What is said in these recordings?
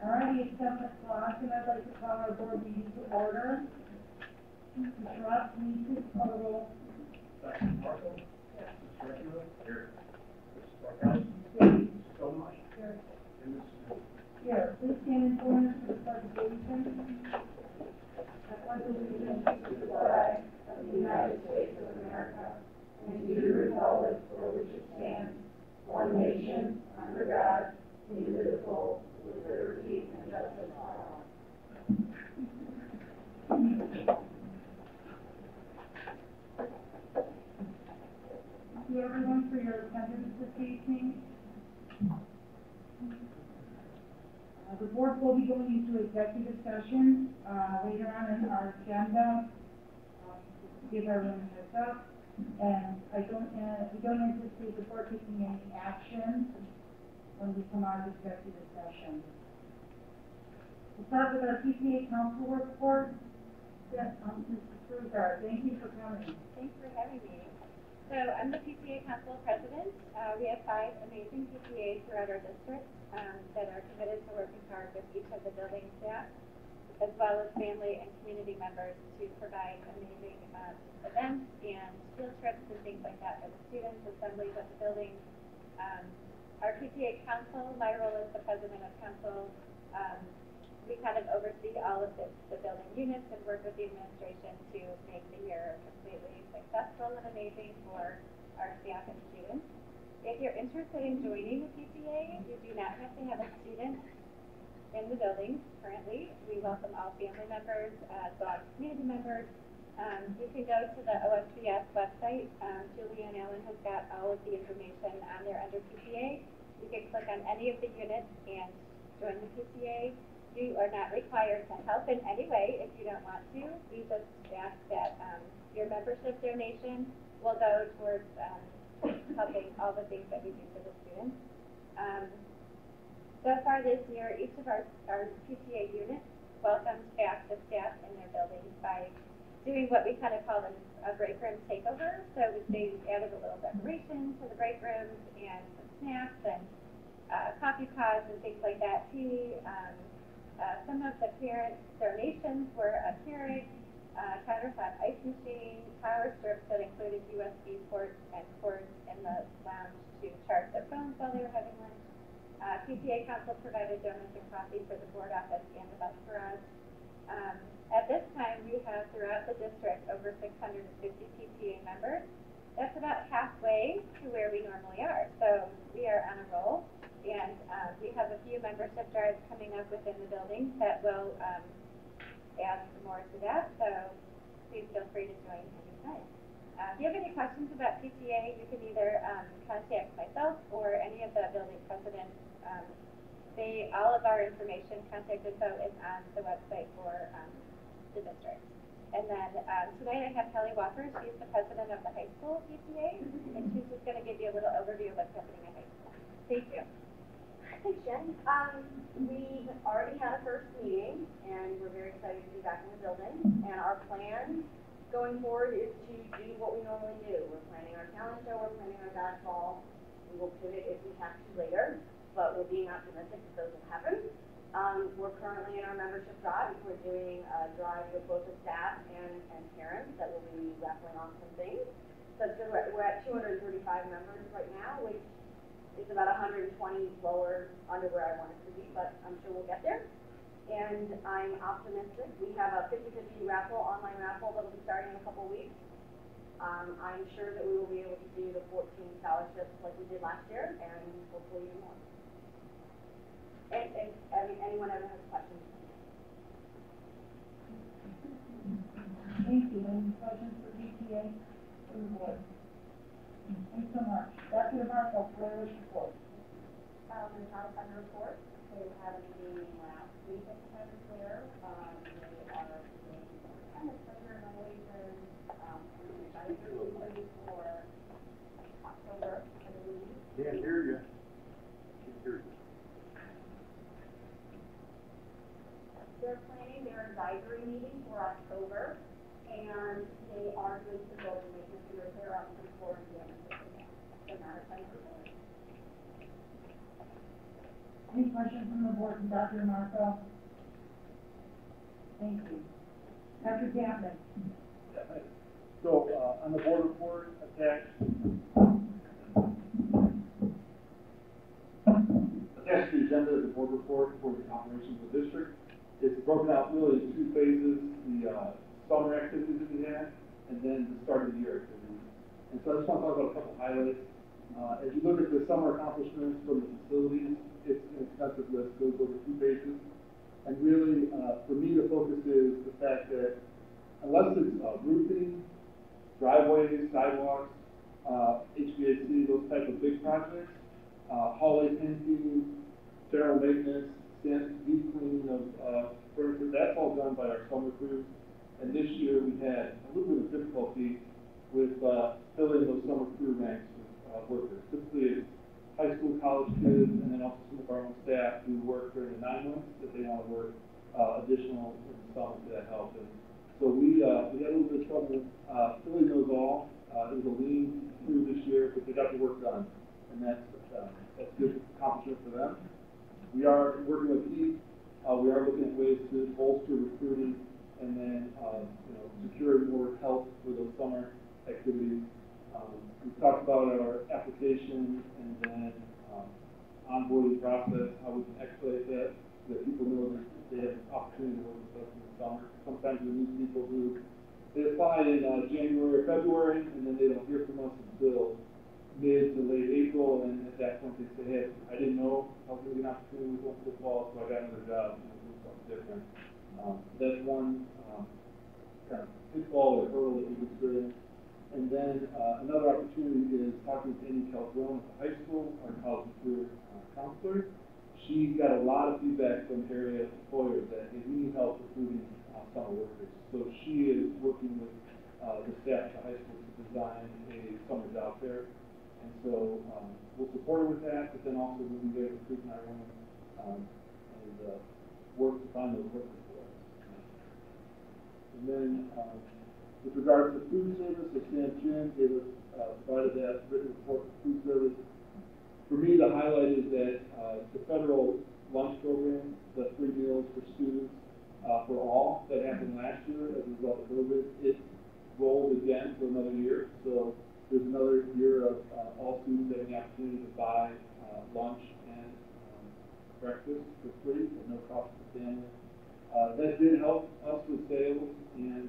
Alrighty, it's 7 o'clock, and I'd like to call our board meeting to order. Mr. Ross, will you please call the roll? Dr. Marshall? Yes. Mr. Recula? Here. Mrs. Barkowski? Yes. Mrs. Stolmach? Here. And Mrs. Smith? Here, please stand and join us for the pledge of allegiance. I pledge allegiance to the flag of the United States of America and to the republic for which it stands, one nation, under God, indivisible, with liberty and justice for all. Thank you everyone for your attendance this evening. The board will be going into executive session later on in our agenda. Give everyone a heads up. And we don't anticipate the board taking any action when we come out of executive session. We'll start with our PTA council report. Yes, Mrs. Kruzar, thank you for coming. Thanks for having me. So I'm the PTA council president. We have 5 amazing PTAs throughout our district that are committed to working hard with each of the building staff, as well as family and community members to provide amazing events and field trips and things like that for the students, assemblies at the building. Our PTA council, my role as the president of council, we kind of oversee all of the building units and work with the administration to make the year completely successful and amazing for our staff and students. If you're interested in joining the PTA, you do not have to have a student in the building currently. We welcome all family members, as well as community members. You can go to the OSBS website. Julie and Ellen has got all of the information on there under PTA. You can click on any of the units and join the PTA. You are not required to help in any way if you don't want to. We just ask that your membership donation will go towards helping all the things that we do for the students. So far this year, each of our PTA units welcomed back the staff in their buildings by doing what we kind of call a break room takeover. So they added a little decoration to the break rooms and some snacks and coffee pods and things like that, tea. Some of the parent donations were a Keurig, countertop ice machine, power strips that included USB ports and cords in the lounge to charge their phones while they were having lunch. PTA council provided donuts and coffee for the board office and the bus garage. At this time, we have throughout the district over 650 PTA members. That's about halfway to where we normally are. So we are on a roll. And we have a few membership drives coming up within the building that will add more to that. So please feel free to join anytime. If you have any questions about PTA, you can either contact myself or any of the building presidents. All of our information, contact info, is on the website for the district. And then tonight I have Kelly Walker. She's the president of the high school PTA, and she's just going to give you a little overview of what's happening at high school. Thank you. Thanks, Jen. We've already had a first meeting, and we're very excited to be back in the building. And our plan going forward is to do what we normally do. We're planning our talent show, we're planning our dodgeball. We will pivot if we have to later, but we're being optimistic that those will happen. We're currently in our membership drive. We're doing a drive with both the staff and parents that will be raffling off some things. So we're at 235 members right now, which is about 120 lower under where I want it to be, but I'm sure we'll get there. And I'm optimistic. We have a 50-50 raffle, online raffle that will be starting in a couple weeks. I'm sure that we will be able to do the 14 scholarships like we did last year, and hopefully even more. And anyone ever has questions? Thank you. Any questions for PTA or the board? Thanks so much. Dr. Marshall, Blair's report. The top fund report. We had a meeting last week education providers there. They are doing attendance program evaluations, and advisory meetings for October, I believe. Can't hear you. Can't hear you. They're planning their advisory meeting for October, and they are doing some building maintenance and repair on some floor and damage that they have. They're not attending. Any questions from the board from Dr. Marco? Thank you. Dr. Gavin? So, on the board report attached to the agenda is the board report for the operations of the district. It's broken out really in two phases, the summer activities that we had, and then the start of the year activities. And so I just want to talk about a couple highlights. As you look at the summer accomplishments from the facilities, it's an extensive list, goes over 2 pages. And really, for me, the focus is the fact that unless it's roofing, driveways, sidewalks, HVAC, those type of big projects, hallway painting, general maintenance, deep cleaning of furniture, that's all done by our summer crews. And this year we had a little bit of difficulty with filling those summer crew ranks with workers. Typically it's high school, college kids, and then also some of our own staff who work during the 9 months that they want to work additional in the summer to that help. And so we had a little bit of trouble filling those all. It was a lean crew this year, but they got the work done, and that's a good accomplishment for them. We are working with Heath. We are looking at ways to bolster recruiting and then securing more help for those summer activities. We talked about our application and then onboarding process, how we can expedite that so that people know that they have an opportunity to work with us in the summer. Sometimes we meet people who they apply in January or February, and then they don't hear from us until mid to late April, and at that point they say, hey, I didn't know I was going to get an opportunity with football, so I got another job, doing something different. That's one kind of pitfall or hurdle that we've experienced. And then another opportunity is talking to Amy Calderon at the high school, our college career counselor. She got a lot of feedback from area employers that hey, we need help recruiting summer workers. So she is working with the staff at the high school to design a summer job fair. And so we'll support her with that, but then also we'll be there recruiting our own and work to find those workers for us. And then with regards to food service, so Sam Chin gave us provided that written report for food service. For me, the highlight is that the federal lunch program, the free meals for students for all that happened last year as a result of COVID, it rolled again for another year. So there's another year of all students having the opportunity to buy lunch and breakfast for free at no cost to the family. That did help us with sales, and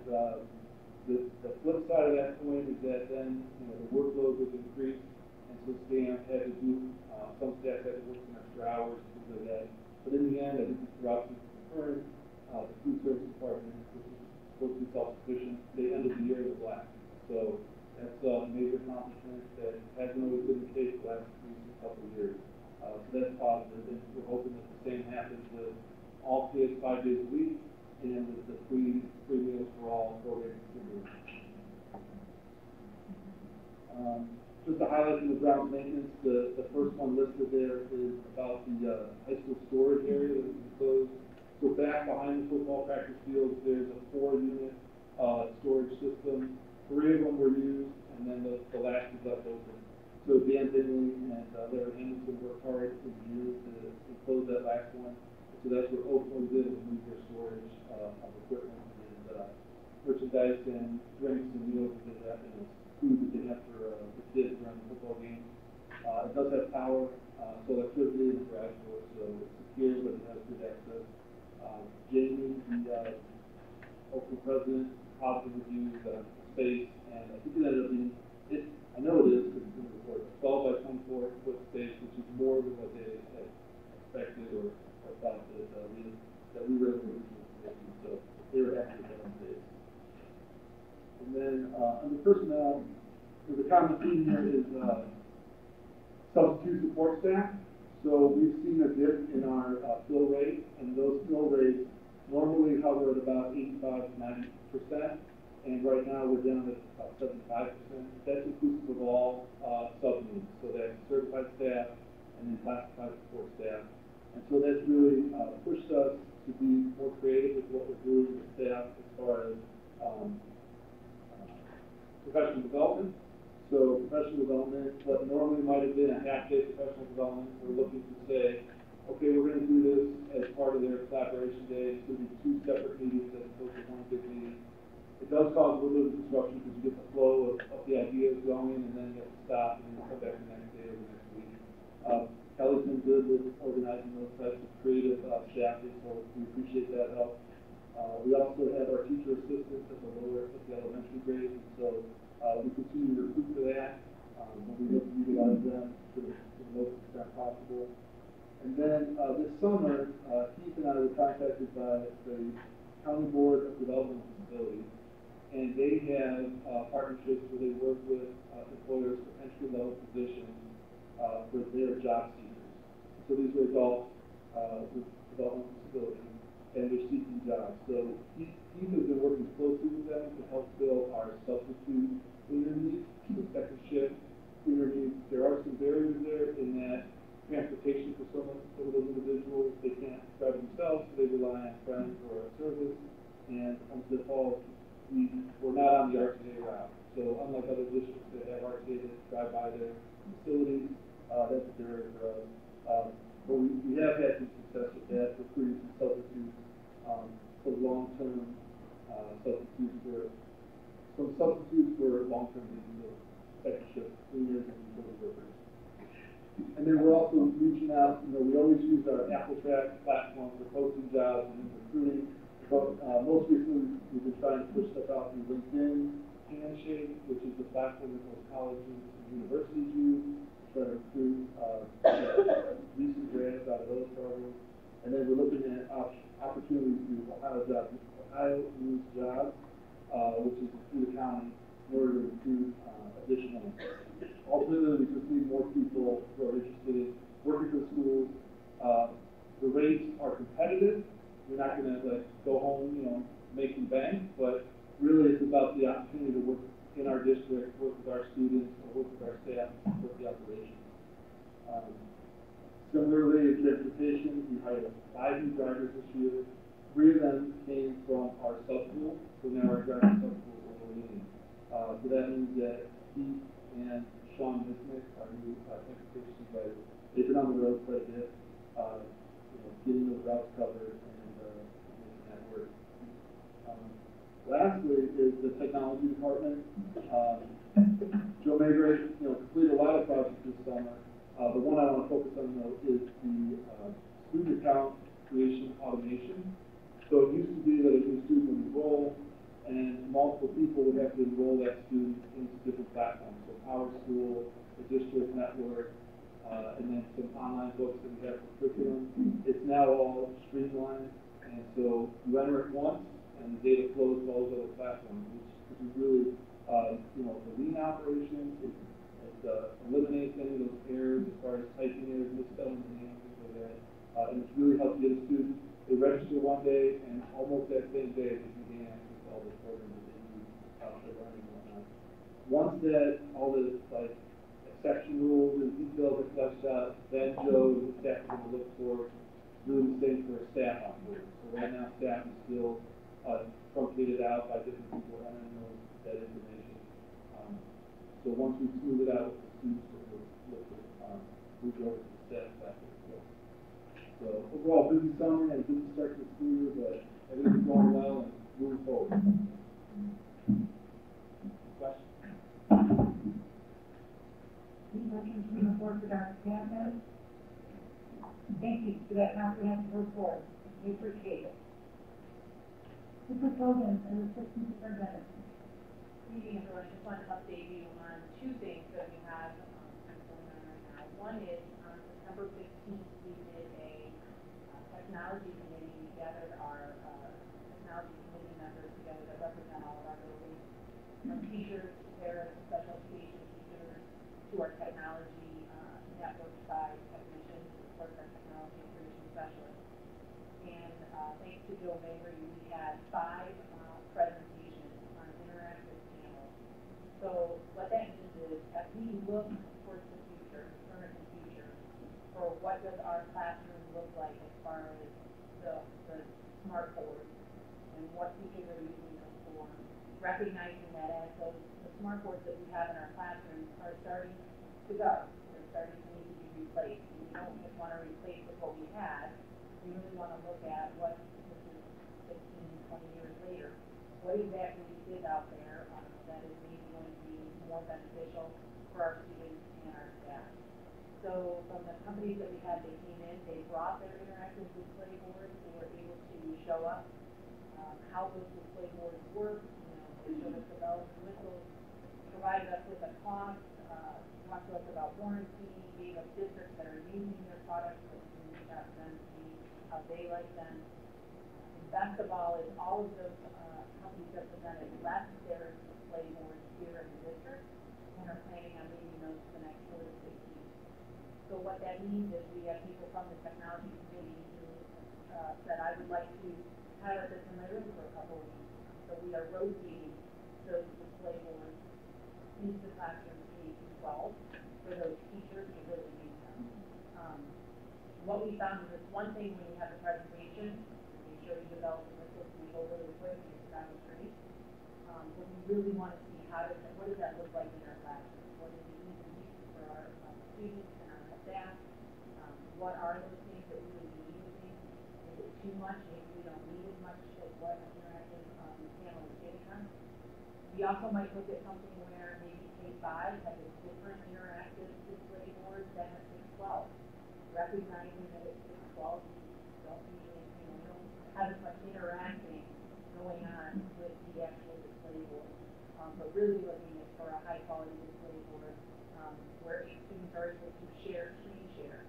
the flip side of that coin is that then the workload was increased, and so staff had to do some staff had to work some extra hours, things like that. But in the end, I think throughout the concurrence, the food service department, which is supposed to be self-sufficient, they ended the year with black. So that's a major accomplishment that hasn't always been the case the last couple of years. So that's positive, and we're hoping that the same happens with all kids 5 days a week, and with the free meals for all program continues. Just to highlight in the ground maintenance, the first one listed there is about the high school storage area that was enclosed. So back behind the football practice field, there's a 4-unit storage system. 3 of them were used, and then the last is left open. So Dan Dingley and Larry Anderson worked hard in June to enclose that last one. So that's what Oakland did, was move their storage of equipment and merchandise and drinks and meals that they have, and food that they have for the kids during the football game. It does have power, so electricity in the garage door, so it's secure, but it has good access. Jamie, the Oakland president, positive reviews space, and I think it ended up being, I know it is because it's in the report, a 12 by 24 foot space, which is more than what they had expected or thought that we really were using. So they were happy with that space. And then under personnel, the common theme here is substitute support staff. So we've seen a dip in our fill rate, and those fill rates 85 to 90%, and right now we're down at about 75%. That's inclusive of all sub-needs, so that's certified staff and then classified support staff. And so that's really pushed us to be more creative with what we're doing with staff as far as professional development. So professional development, what normally might have been a half-day professional development, we're looking to say, okay, we're going to do this as part of their collaboration day. It's going to be 2 separate meetings as opposed to 1 big meeting. It does cause a little bit of disruption because you get the flow of the ideas going, and then you have to stop and then come back the next day or the next week. Kelly's been good with organizing those types of creative staffing, so we appreciate that help. We also have our teacher assistants at the elementary grade, and so we continue to recruit for that. We look to utilize them to the most extent possible. And then this summer, Keith and I were contacted by the County Board of Development Facilities, and they have partnerships where they work with employers for entry-level positions for their job seekers. So these are adults with developmental disabilities, and they're seeking jobs. So Keith has been working closely with them to help fill our substitute cleaner needs, the second shift cleaner needs. There are some barriers there in that transportation for some of those individuals, they can't drive themselves, so they rely on friends or a service. And until the fall, we're not on the RTA route. So unlike other districts that have RTA that drive by their facilities, that's a barrier for us. But we have had some success with that, recruiting some substitutes for long-term substitutes for long-term disability, second shift cleaners and utility workers. And then we're also reaching out. We always use our Apple Track platform for posting jobs and recruiting. But most recently, we've been trying to push stuff out through LinkedIn Handshake, which is the platform that most colleges and universities use to try to recruit recent grads out of those programs. And then we're looking at opportunities through Ohio News Jobs, which is through the county, in order to recruit additional. Ultimately, we just need more people who are interested in working for schools. The rates are competitive. We're not going to go home, making bank, but really it's about the opportunity to work in our district, work with our students, or work with our staff, support the operations. Similarly, in transportation, we hired 5 new drivers this year. 3 of them came from our sub-pool, so now our driver sub-pool is overwhelming. So that means that Keith and Sean Misnick, our new transportation supervisor, they've been on the road quite a bit, getting those routes covered and making that work. Lastly is the technology department. Joe Maygray, completed a lot of projects this summer. The one I want to focus on, though, is the student account creation automation. So it used to be that a new student would enroll, and multiple people would have to enroll that student into different platforms. So PowerSchool, the district network, and then some online books that we have for curriculum. It's now all streamlined, and so you enter it once, and the data flows to all those other platforms, which is really, the lean operation. It eliminates any of those errors as far as typing errors, misspelling names, things like that. And it's really helped get a student. They register one day, and almost that same day, they can gain access to all the programs that they need for learning and whatnot. Once that, all the section rules and details are fleshed out, then Joe and the staff are going to look for doing the same for staff on board. So right now, staff is still truncated out by different people entering that information. So once we smooth it out with the students, we'll look to move over to the staff back. So overall, busy summer and busy start to the school year, but everything's going well and moving forward. Questions? Any questions from the board for Dr. Campbell? Thank you for that comprehensive report. We appreciate it. Superintendent and Assistant Superintendent. Good evening, everyone. I just wanted to update you on 2 things that we have going on right now. One is on September 15th, we did a technology committee. We gathered our technology committee members together that represent all of our buildings, from teachers, parents, special education teachers, to our technology network side technicians, of course, our technology integration specialists. And thanks to Joe Mabry, we had 5 presentations on interactive panels. So what that means is, as we look towards the future, current and future, for what does our classroom look like as far as the smart boards and what teachers are using them for, recognizing that as the smart boards that we have in our classrooms are starting to go, they're starting to need to be replaced. And we don't just want to replace with what we had, we really want to look at what, this is 15, 20 years later, what exactly is out there that is maybe going to be more beneficial for our students and our staff. So from the companies that we had that came in, they brought their interactive display boards. They were able to show us how those display boards work. They showed us the bells and whistles, provided us with a cost, talked to us about warranty, gave us districts that are using their products so we can reach out to them to see how they like them. And best of all is all of those companies that presented left their display boards here in the district and are planning on leaving those for the next 4 to 6 weeks. So what that means is we have people from the technology committee who said, I would like to pilot this in my room for a couple of weeks. So we are rotating those display boards into the classroom K-12 for those teachers to really use them. What we found is it's one thing when you have a presentation, we show you the bells and whistles, we go really quick and it's down the street. But we really want to see what does that look like in our classroom? What is the ease of use for our students and our staff? What are those things that we would be using? Is it too much? Maybe we don't need as much as what an interactive panel is giving us. We also might look at something where maybe K-5 has a different interactive display board than a 6-12. Recognizing that at 6-12, you don't usually, you don't have as much interacting going on with the actual display board. But really looking for a high quality display board where students are able to screen share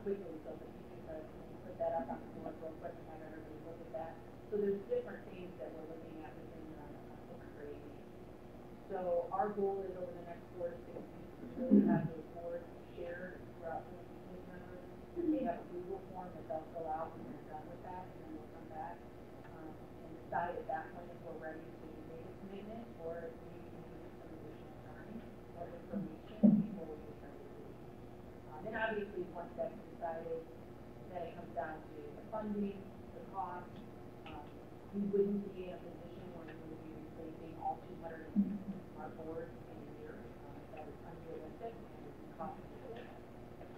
quickly so that you can put that up on the board real quick and have everybody look at that. So there's different things that we're looking at within the sixth grade. So our goal is over the next 4 to 6 weeks to really have those boards shared throughout the community members. They have a Google form that they'll fill out when they're done with that, and then we'll come back and decide at that point if we're ready to make a commitment or if we need some additional time or information before we start to do it. And obviously, once that's decided, then it comes down to the funding, the cost. We wouldn't be in a position where we would be replacing all 260 smart boards in a year. That is unrealistic and it's cost prohibitive.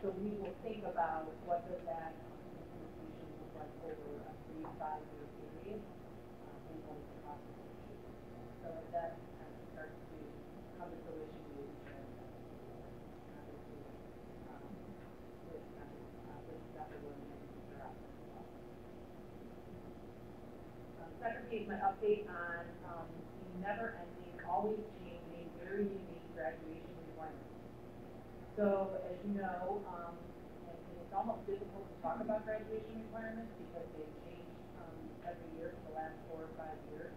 So we will think about what does that implementation look like over a 3 to 5 year period and what is the cost associated. So as that kind of starts to come to fruition, we will share that. Obviously, with Dr. Williams and Mr. Upton as well. Second page, my update on the never-ending, always changing, very unique graduation requirements. So, as you know, and it's almost difficult to talk about graduation requirements because they've changed every year for the last 4 or 5 years.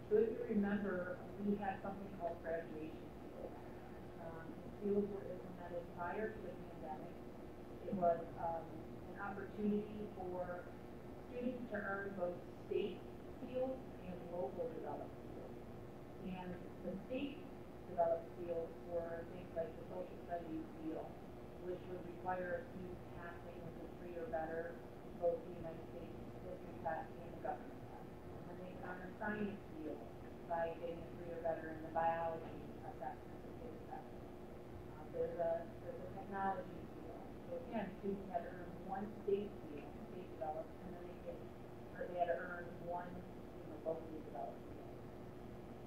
So if you remember, we had something called graduation seals. Seals were implemented prior to the pandemic. It was an opportunity for students to earn both state seals and local developed seals. And the state developed seals were things like the social studies seal, which would require a student passing with a 3 or better both the United States history test and the government test. And then they earn a science seal by getting a 3 or better in the biology assessment, the KIPS test. There's a technology seal. So again, students had to earn 1 state seal, state developed, and then they had to earn 1 locally developed seal.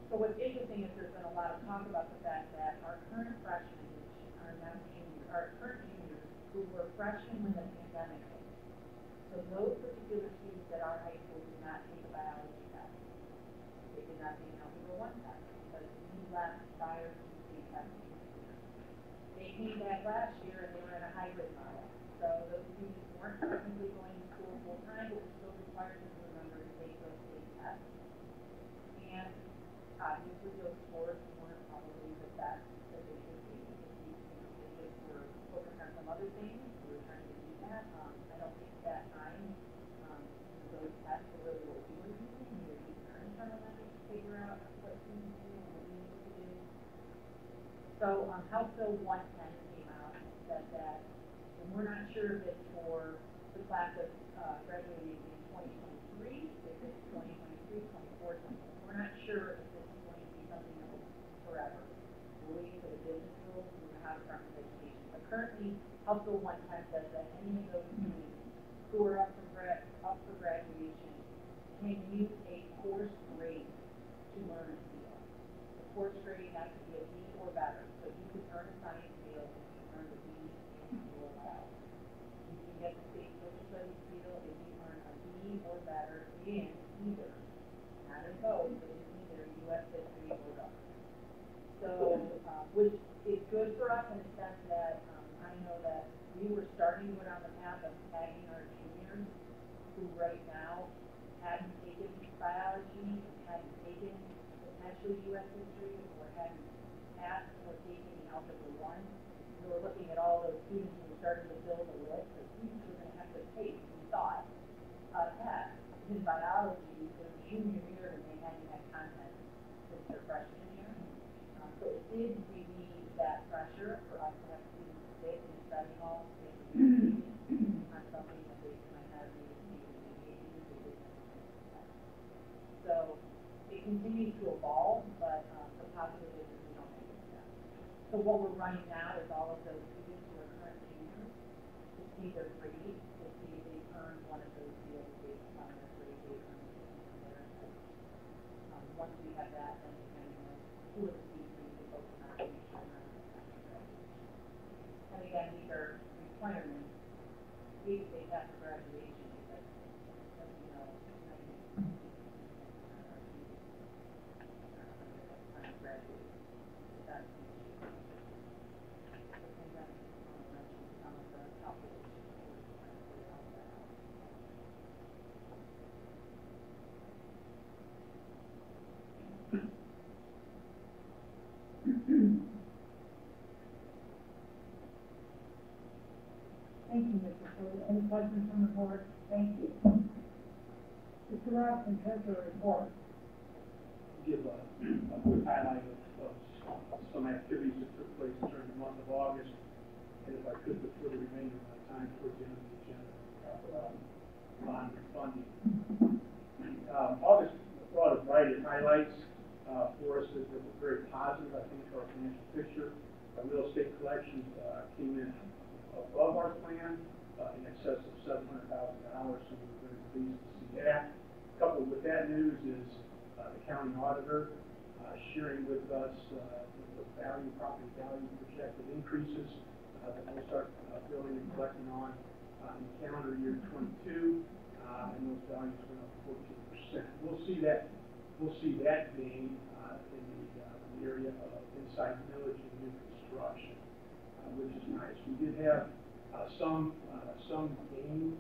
So what's interesting is there's been a lot of talk about the fact that our current freshmen, which are now juniors, our current juniors who were freshmen when the pandemic hit. So those particular students at our high school did not take a biology test. They did not take an Algebra 1 test because we left prior to state testing this year. They came back last year and they were in a hybrid model. So those students weren't technically going to school full time, but were still required to remember to take those state tests. And obviously those scores weren't probably the best that they should be. They just were focused on some other things. We were trying to do that. I don't think that time those tests were really what what we need to do. So, House Bill 110 came out and said that, and we're not sure if it's for the class of graduating in 2023, if it's 2023, 24, 25. We're not sure if this is going to be something that will forever. We're waiting for the business rules from the Ohio Department of Education. But currently, House Bill 110 says that any of those students who are up for graduation can use a course grade to learn a skill. The course grade has to be a B or better. So you can earn a science skill if you earn a B and or better. You can get the state social studies skill if you earn a B or better in either, not in both, but in either U.S. history or other. So, which is good for us in the sense that I know that we were starting to go down the path of tagging our juniors who right now hadn't taken biology, hadn't taken potentially U.S. history, or hadn't passed or taken Algebra 1. We were looking at all those students who were starting to build a list of students who were going to have to take, we thought, a test in biology their junior year and they hadn't had content since their freshman year. So it did relieve that pressure for us to have students sit in the study hall on something that they might not be engaging in. So it continues to evolve, but the positive is that we don't make it step. So what we're running now is all of those students who are current juniors to see their grade, to see if they've earned one of those fields based upon their grade they earned in their once we have that, then we kind of know who are the students we need to focus on to make sure they're on the graduation. And again, these are requirements. If they have for graduation, because as you know, 90% of our students are graduating. That's the issue. I think that's some of the calculations we're trying to figure out that out. Thank you, Mr. Ford. Any questions from the board? Thank you. Mr. Robinson, treasurer report. Give a quick highlight of some activities that took place during the month of August, and if I could, before the remainder of my time towards the end of the agenda, bond refunding. August brought a variety of highlights for us that were very positive, I think, for our financial picture. Our real estate collections came in above our plan, in excess of $700,000, so we were very pleased to see that. Coupled with that news is the county auditor sharing with us the property value projected increases that we'll start billing and collecting on in calendar year 22, and those values went up 14%. We'll see that gain in the area of inside millage and new construction, which is nice. We did have some gain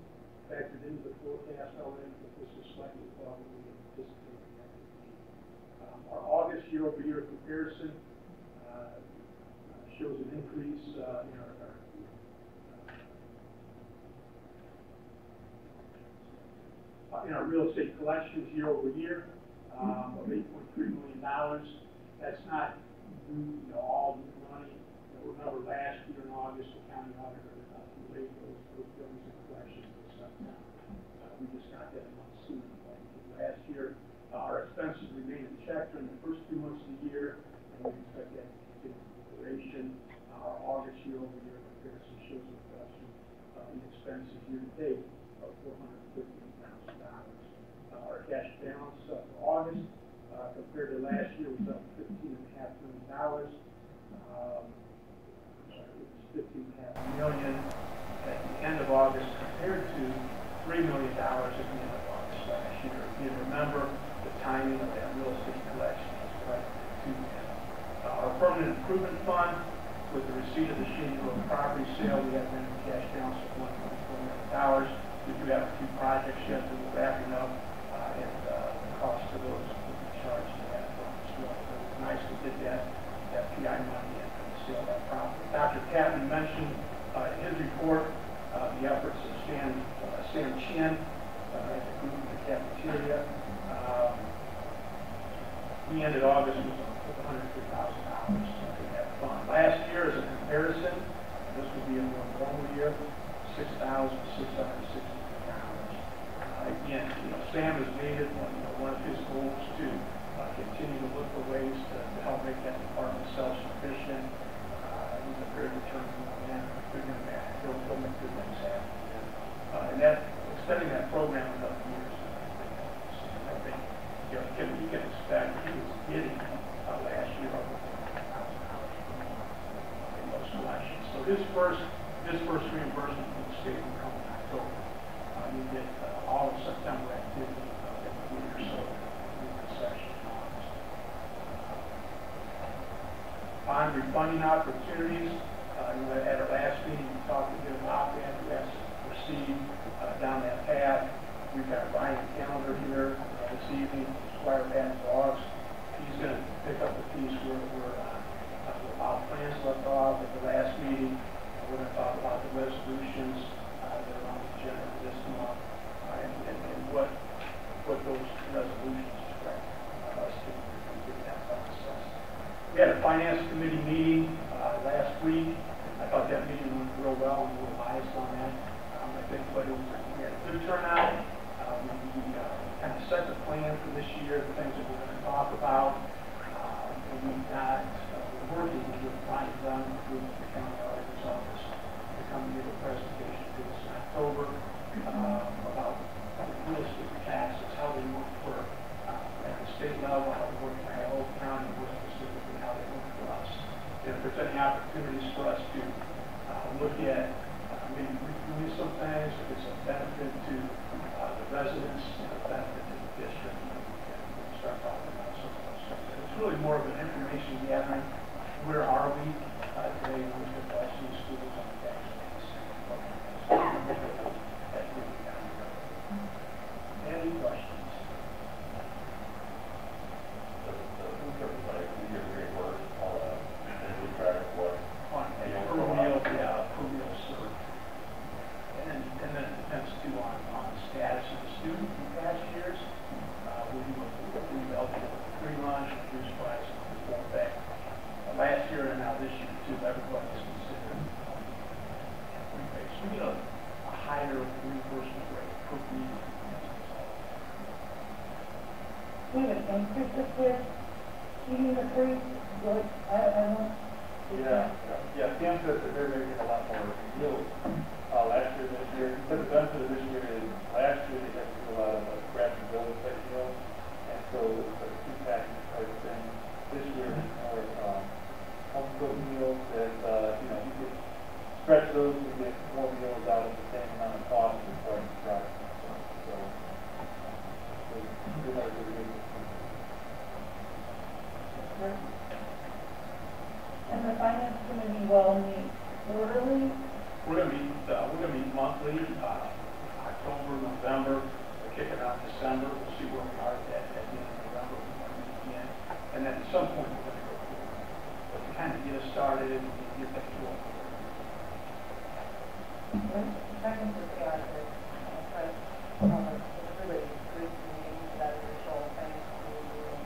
factored into the forecast element, but this is slightly above what we anticipated that to be. Our August year-over-year comparison shows an increase in our real estate collections year-over-year of $8.3 million. That's not all new money. Remember last year in August, the county auditor delayed those billings and collections to September. We just got that a month sooner than what we did last year. Our expenses remain in check during the first 2 months of the year, and we expect that to continue for duration. Our August year-over-year comparison shows a reduction in expenses year-to-date of $415,000. Our cash balance for August compared to last year was up $15.5 million. $15.5 million at the end of August compared to $3 million at the end of August last year. If you remember, the timing of that real estate collection was quite too bad. Our permanent improvement fund, with the receipt of the Shady Grove property sale, we have an ending cash balance of $1.4 million. We do have a few projects yet that we're wrapping up, and the cost of those will be charged to that fund as well. So it's nice to get that PI money in and sell that property. Dr. Catton mentioned in his report the efforts of Sam Chin at the group in the cafeteria. we ended August with $103,000 in that fund. Last year, as a comparison, this would be a more normal year, $6,660. Again, Sam has made it one of his goals to continue to look for ways to help make that department self-sufficient. He's a very determined man, good man, he'll make good things happen. And that, extending that program enough years, I think, you can expect, he was getting last year over $100,000 in those collections. So his first reimbursement from the state will come in October. You get all of September activity every week or so in the section. On refunding opportunities, at our last meeting, we talked a bit about that. We asked to proceed down that path. We've got Ryan Calendar here this evening, Squire Patton Dogs. He's going to pick up the piece where our plans left off at the last meeting. We're going to talk about the resolutions that are on the agenda this month and what those resolutions direct us to get that process. We had a finance committee meeting last week. I thought that meeting went real well. I'm a little biased on that. I think we had a good turnout. We kind of set the plan for this year, the things that we're going to talk about. And we're working with Ryan Dunn, with the county auditor's office, to come and give a presentation to us in October about real estate taxes, how they work for at the state level, how they work for Howell County, more specifically how they work for us. And if there's any opportunities for us to look at maybe redoing some things, if it's a benefit to the residents and a benefit to the district, we'll start talking about some of those things. It's really more of an information gathering. Where are we today with the Boston schools on the tax base? Any questions? And then it depends too on the status of the student in past years. We've eligible for free lunch, reduced price, and full pay. Last year and now this year too, everybody is considered free pay. So we get a higher reimbursement rate per week. We have an increase this year, eating the free, good, I don't. Yeah, Sam says that they're making a lot more deals last year, this year. But the benefit of this year is last year they got to do a lot of scratch and build type deals, and so the two package type thing. This year is more home cooked meals that you could stretch those and get more meals out of the same amount of cost as far as the product. So good luck with it. And the finance committee will meet quarterly? We're going to meet monthly, October, November, we're kicking out December. We'll see where we are at the end of November. We want to meet again, and then at some point we're going to go through. But to kind of get us started and get that going. Second to the auditor, press, really great meeting, that initial finance committee,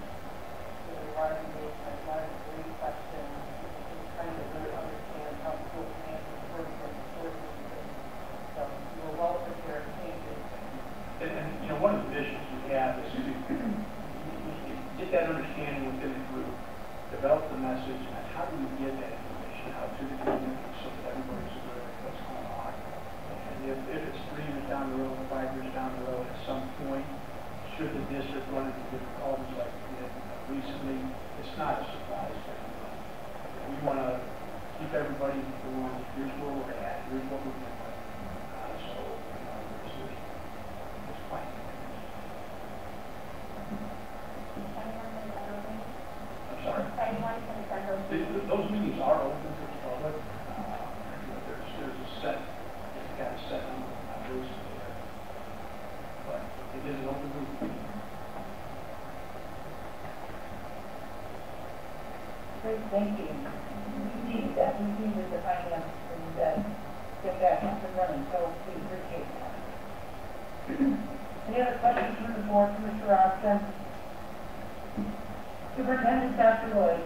a lot of engagement, a lot of great questions, trying to really understand how school finances work and sources. So we're well prepared to change it. And one of the issues we have is to get that understanding within the group, develop the message, and how do we get that information out to the community so that everybody's aware of what's going on. And if it's 3 years down the road, 5 years down the road, at some point, should the district run into difficulties like we did recently, it's not a surprise to everybody. We want to keep everybody informed. Here's where we're at. Here's what we're doing. So, there's plenty of things. I'm sorry. Those meetings are open to the public. There's a set, it's got a set number of members there. But it is an open meeting. Great, thank you. We need that, we need the finance and get that up and running, so we appreciate that. Any other questions from the board, Mr. Robson? Superintendent Dr. Lloyd.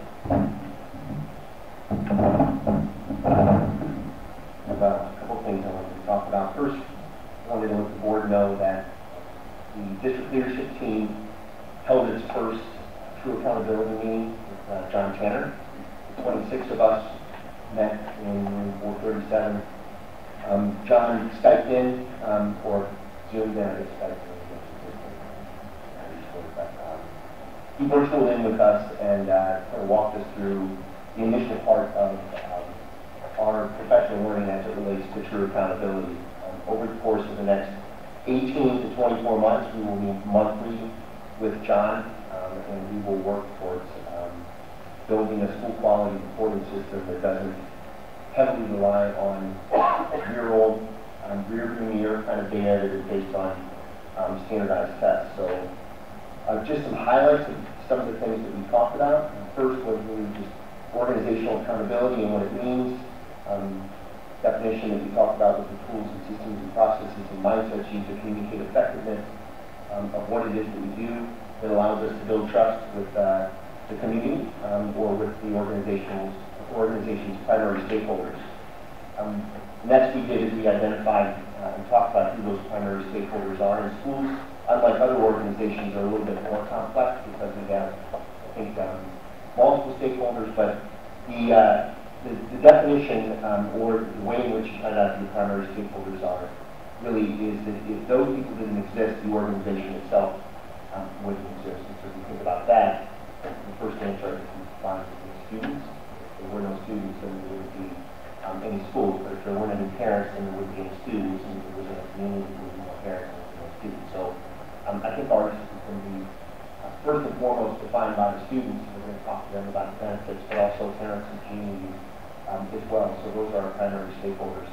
About a couple things I wanted to talk about. First, I wanted to let the board know that the district leadership team held its first true accountability meeting with John Tanner. 26 of us met in room 437. John Skyped in, or Zoomed in, I guess Skyped in. He virtualed in with us and kind of walked us through the initial part of our professional learning as it relates to true accountability. Over the course of the next 18 to 24 months, we will meet monthly with John, and we will work towards building a school quality reporting system that doesn't heavily rely on rear-old, rear-view mirror kind of data that is based on standardized tests. So just some highlights of some of the things that we talked about. First was really just organizational accountability and what it means. Definition that we talked about with the tools and systems and processes and mindsets used to communicate effectiveness of what it is that we do that allows us to build trust with the community or with the organization's primary stakeholders. Next we did is we identified and talked about who those primary stakeholders are. And schools, unlike other organizations, are a little bit more complex because we have, I think, multiple stakeholders, but the definition or the way in which you find out who the primary stakeholders are really is that if those people didn't exist, the organization itself wouldn't exist. And so if you think about that, the first answer is defined as students. If there were no students, then there wouldn't be any schools. But if there weren't any parents, then there wouldn't be any students. And if there wasn't a community, there would be no parents and no students. So I think ours is going to be first and foremost defined by the students. We're going to talk to them about the benefits, but also parents and communities as well. So those are our primary stakeholders.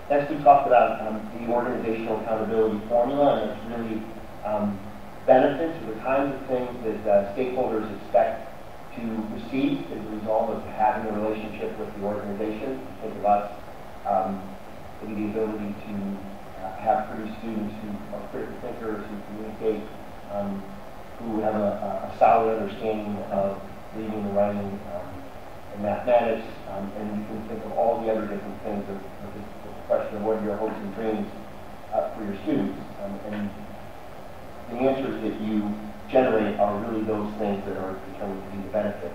Next, we talked about the organizational accountability formula, and it's really benefits or the kinds of things that stakeholders expect to receive as a result of having a relationship with the organization. Think of us, the ability to have produce students who are critical thinkers, who communicate, who have a solid understanding of reading and writing and mathematics, and you can think of all the other different things of the question of what are your hopes and dreams for your students. And the answers that you generate are really those things that are determined to be the benefit.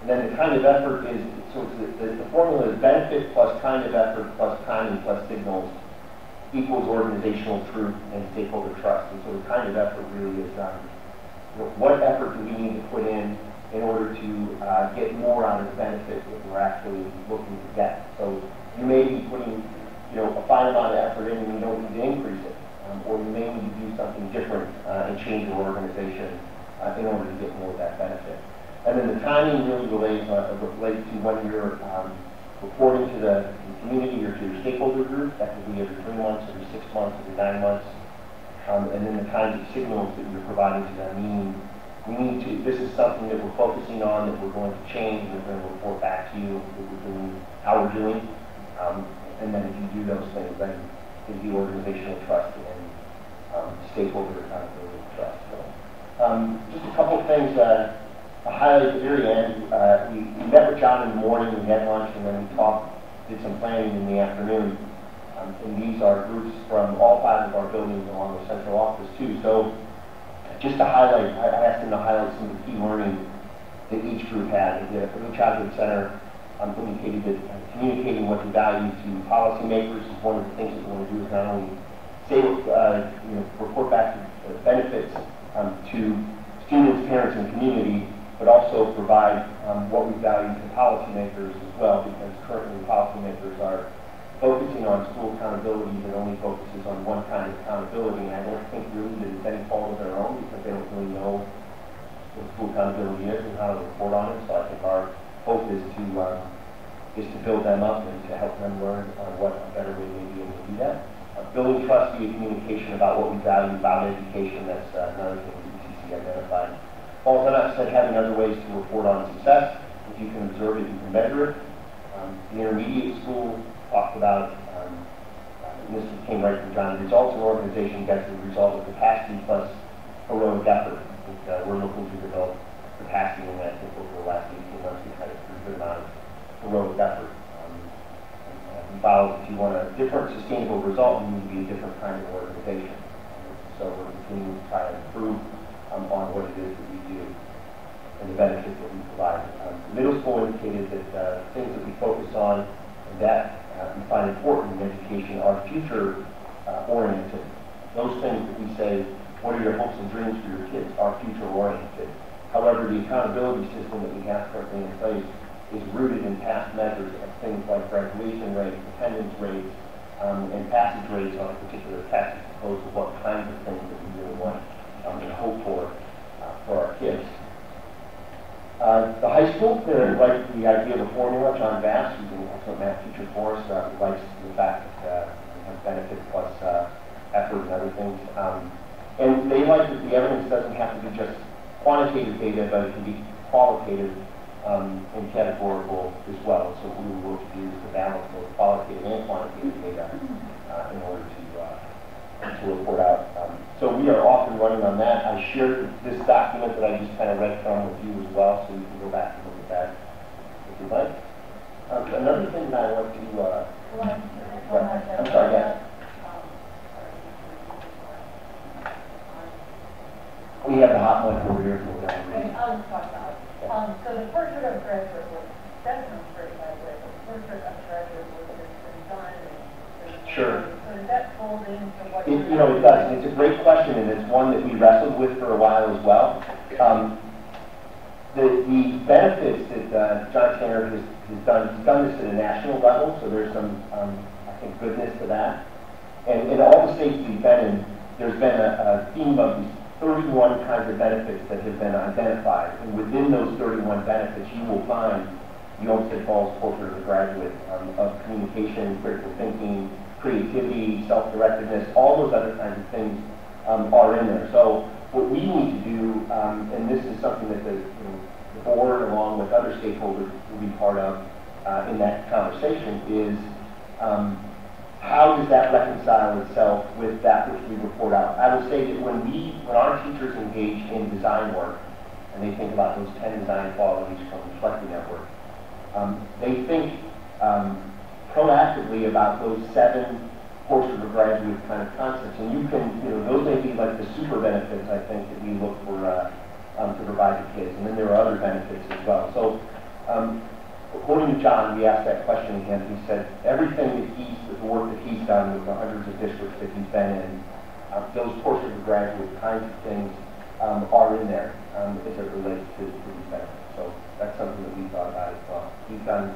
And then the kind of effort is, so the formula is benefit plus kind of effort plus timing plus signals equals organizational truth and stakeholder trust. And so the kind of effort really is what effort do we need to put in order to get more out of the benefit that we're actually looking to get. So you may be putting a fine amount of effort in and you don't need to increase it. Or you may need to do something different and change your organization in order to get more of that benefit. And then the timing really relates to when you're reporting to the community or to your stakeholder group. That could be every 3 months, every 6 months, every 9 months. And then the kinds of signals that you're providing to them, meaning this is something that we're focusing on, that we're going to change, we're going to report back to you how we're doing. And then if you do those things, then it'd be organizational trust and stakeholder accountability trust. So, just a couple of things to highlight at the very end. We met with John in the morning, we had lunch, and then we did some planning in the afternoon. And these are groups from all 5 of our buildings along the central office too. So just to highlight, I asked them to highlight some of the key learning that each group had. The Early Childhood Center indicated that communicating what they value to policymakers is one of the things that we want to do, is not only say, report back the benefits to students, parents, and community, but also provide what we value to policymakers as well, because currently policymakers are focusing on school accountability that only focuses on one kind of accountability, and I don't think really that it's any fault of their own, because they don't really know what school accountability is and how to report on it. So I think our hope is to build them up and to help them learn what a better way may be able to do that. Building trust via communication about what we value about education, that's another thing that ECC identified. Paul Zennock said having other ways to report on success. If you can observe it, you can measure it. The intermediate school talked about, and this came right from John, results of organization gets the result of capacity plus heroic effort. We're looking to develop capacity, and I think over the last 18 months we've had a pretty good amount of heroic effort. We found if you want a different sustainable result, you need to be a different kind of organization. So we're continuing to try to improve on what it is that we do and the benefits that we provide. The middle school indicated that things that we focus on and that we find important in education are future oriented. Those things that we say, what are your hopes and dreams for your kids, are future oriented. However, the accountability system that we have currently in place is rooted in past measures of things like graduation rates, attendance rates, and passage rates on a particular test, as opposed to what kinds of things that we really want and hope for our kids. The high school, they like the idea of a formula. John Bass, who's an excellent math teacher for us, likes the fact that it has benefits plus effort and other things. And they like that the evidence doesn't have to be just quantitative data, but it can be qualitative and categorical as well. So we will work to use the balance of qualitative and quantitative data in order to report out. So we are off and running on that. I shared this document that I just kind of read from with you as well, so you can go back and look at that if you'd like. Another thing that I want to I'm sorry, yes. We have the hot mic over here. I'll just talk about it. So the portrait of graduate work, that sounds great, by the way, but the portrait of graduate work has been done. Sure. So does that fold into what It does. It's a great question, and it's one that we wrestled with for a while as well. The benefits that John Tanner has done, he's done this at a national level, so there's some, I think, goodness to that. And in all the states we've been in, there's been a theme of these 31 kinds of benefits that have been identified. And within those 31 benefits, you will find the Olmsted Falls portrait of the graduate, of communication, critical thinking, creativity, self-directedness, all those other kinds of things are in there. So what we need to do, and this is something that the board, along with other stakeholders, will be part of in that conversation, is how does that reconcile itself with that which we report out? I would say that when our teachers engage in design work, and they think about those 10 design qualities from the Schlechte Network, they think proactively about those 7 portrait of graduate kind of concepts. And you can, those may be like the super benefits, I think, that we look for to provide to kids. And then there are other benefits as well. So according to John, we asked that question again. He said everything that the work that he's done with the hundreds of districts that he's been in, those portrait of graduate kinds of things are in there as it relates to these benefits. So that's something that we thought about as well. He's done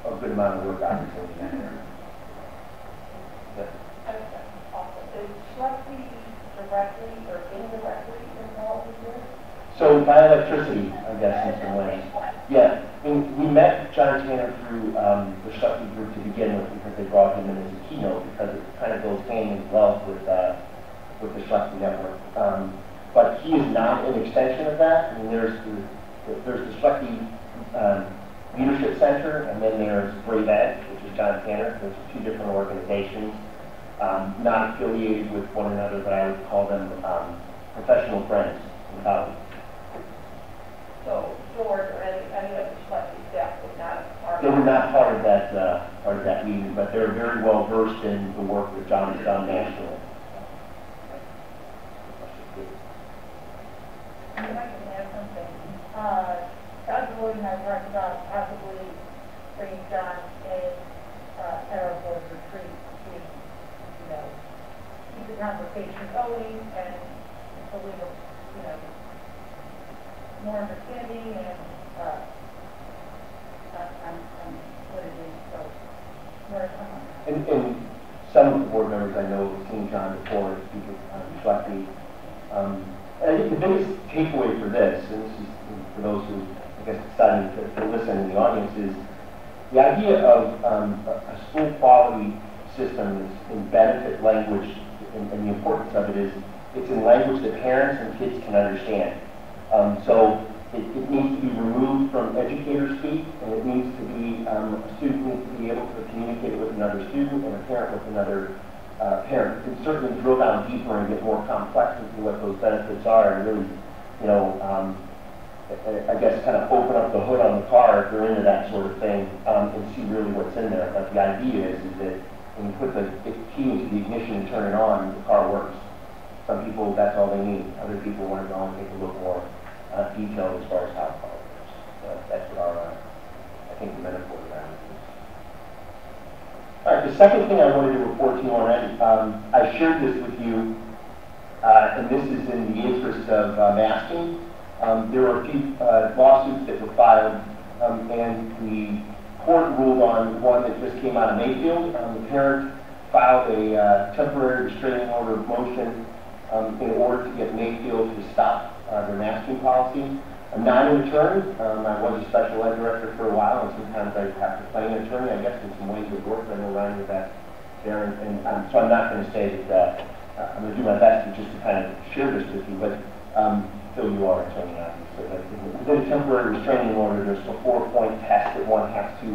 a good amount of work obviously in that area. Is Schlechte directly or indirectly involved in this? So by electricity, I guess, in some ways. Yeah, I mean, we met John Tanner through the Schlechte group to begin with because they brought him in as a keynote because it kind of goes hand in glove with the Schlechte Network. But he is not an extension of that. I mean, there's the Schlechte Leadership Center, and then there's Brave Ed, which is John Tanner. There's 2 different organizations, not affiliated with one another, but I would call them professional friends and colleagues. So George or any of the Schlechte staff was not part of They were not part of that meeting, but they're very well versed in the work that John has done nationally. If I can add something. Dr. Lloyd and I talked about possibly bringing John in at our board retreat to, keep the conversation going and so we will, more understanding and on what it is. So more And some of the board members I know have seen John before speaking on Schlechte. And I think the biggest takeaway for this, and this is for those who, I guess, deciding to listen in the audience, is the idea of a school quality system is in benefit language, and the importance of it is it's in language that parents and kids can understand. So it needs to be removed from educator speak, and it needs to be, a student needs to be able to communicate with another student and a parent with another parent. It can certainly drill down deeper and get more complex into what those benefits are and really, I guess, kind of open up the hood on the car if they're into that sort of thing, and see really what's in there. But the idea is that when you put the key into the ignition and turn it on, the car works. Some people, that's all they need. Other people want to go and take a look more detailed as far as how the car works. So that's what our, I think, the metaphor around it is. All right, the second thing I wanted to report to you already, I shared this with you, and this is in the interest of masking. There were a few lawsuits that were filed, and the court ruled on one that just came out of Mayfield. The parent filed a temporary restraining order of motion in order to get Mayfield to stop their masking policy. I'm not an attorney. I was a special ed director for a while, and sometimes I have to play an attorney, I guess, in some ways it works. I know Ryan was back there, and so I'm not going to say that I'm going to do my best to just to kind of share this with you, but Phil, you are an attorney, obviously. But within a temporary restraining order, there's a 4-point test that one has to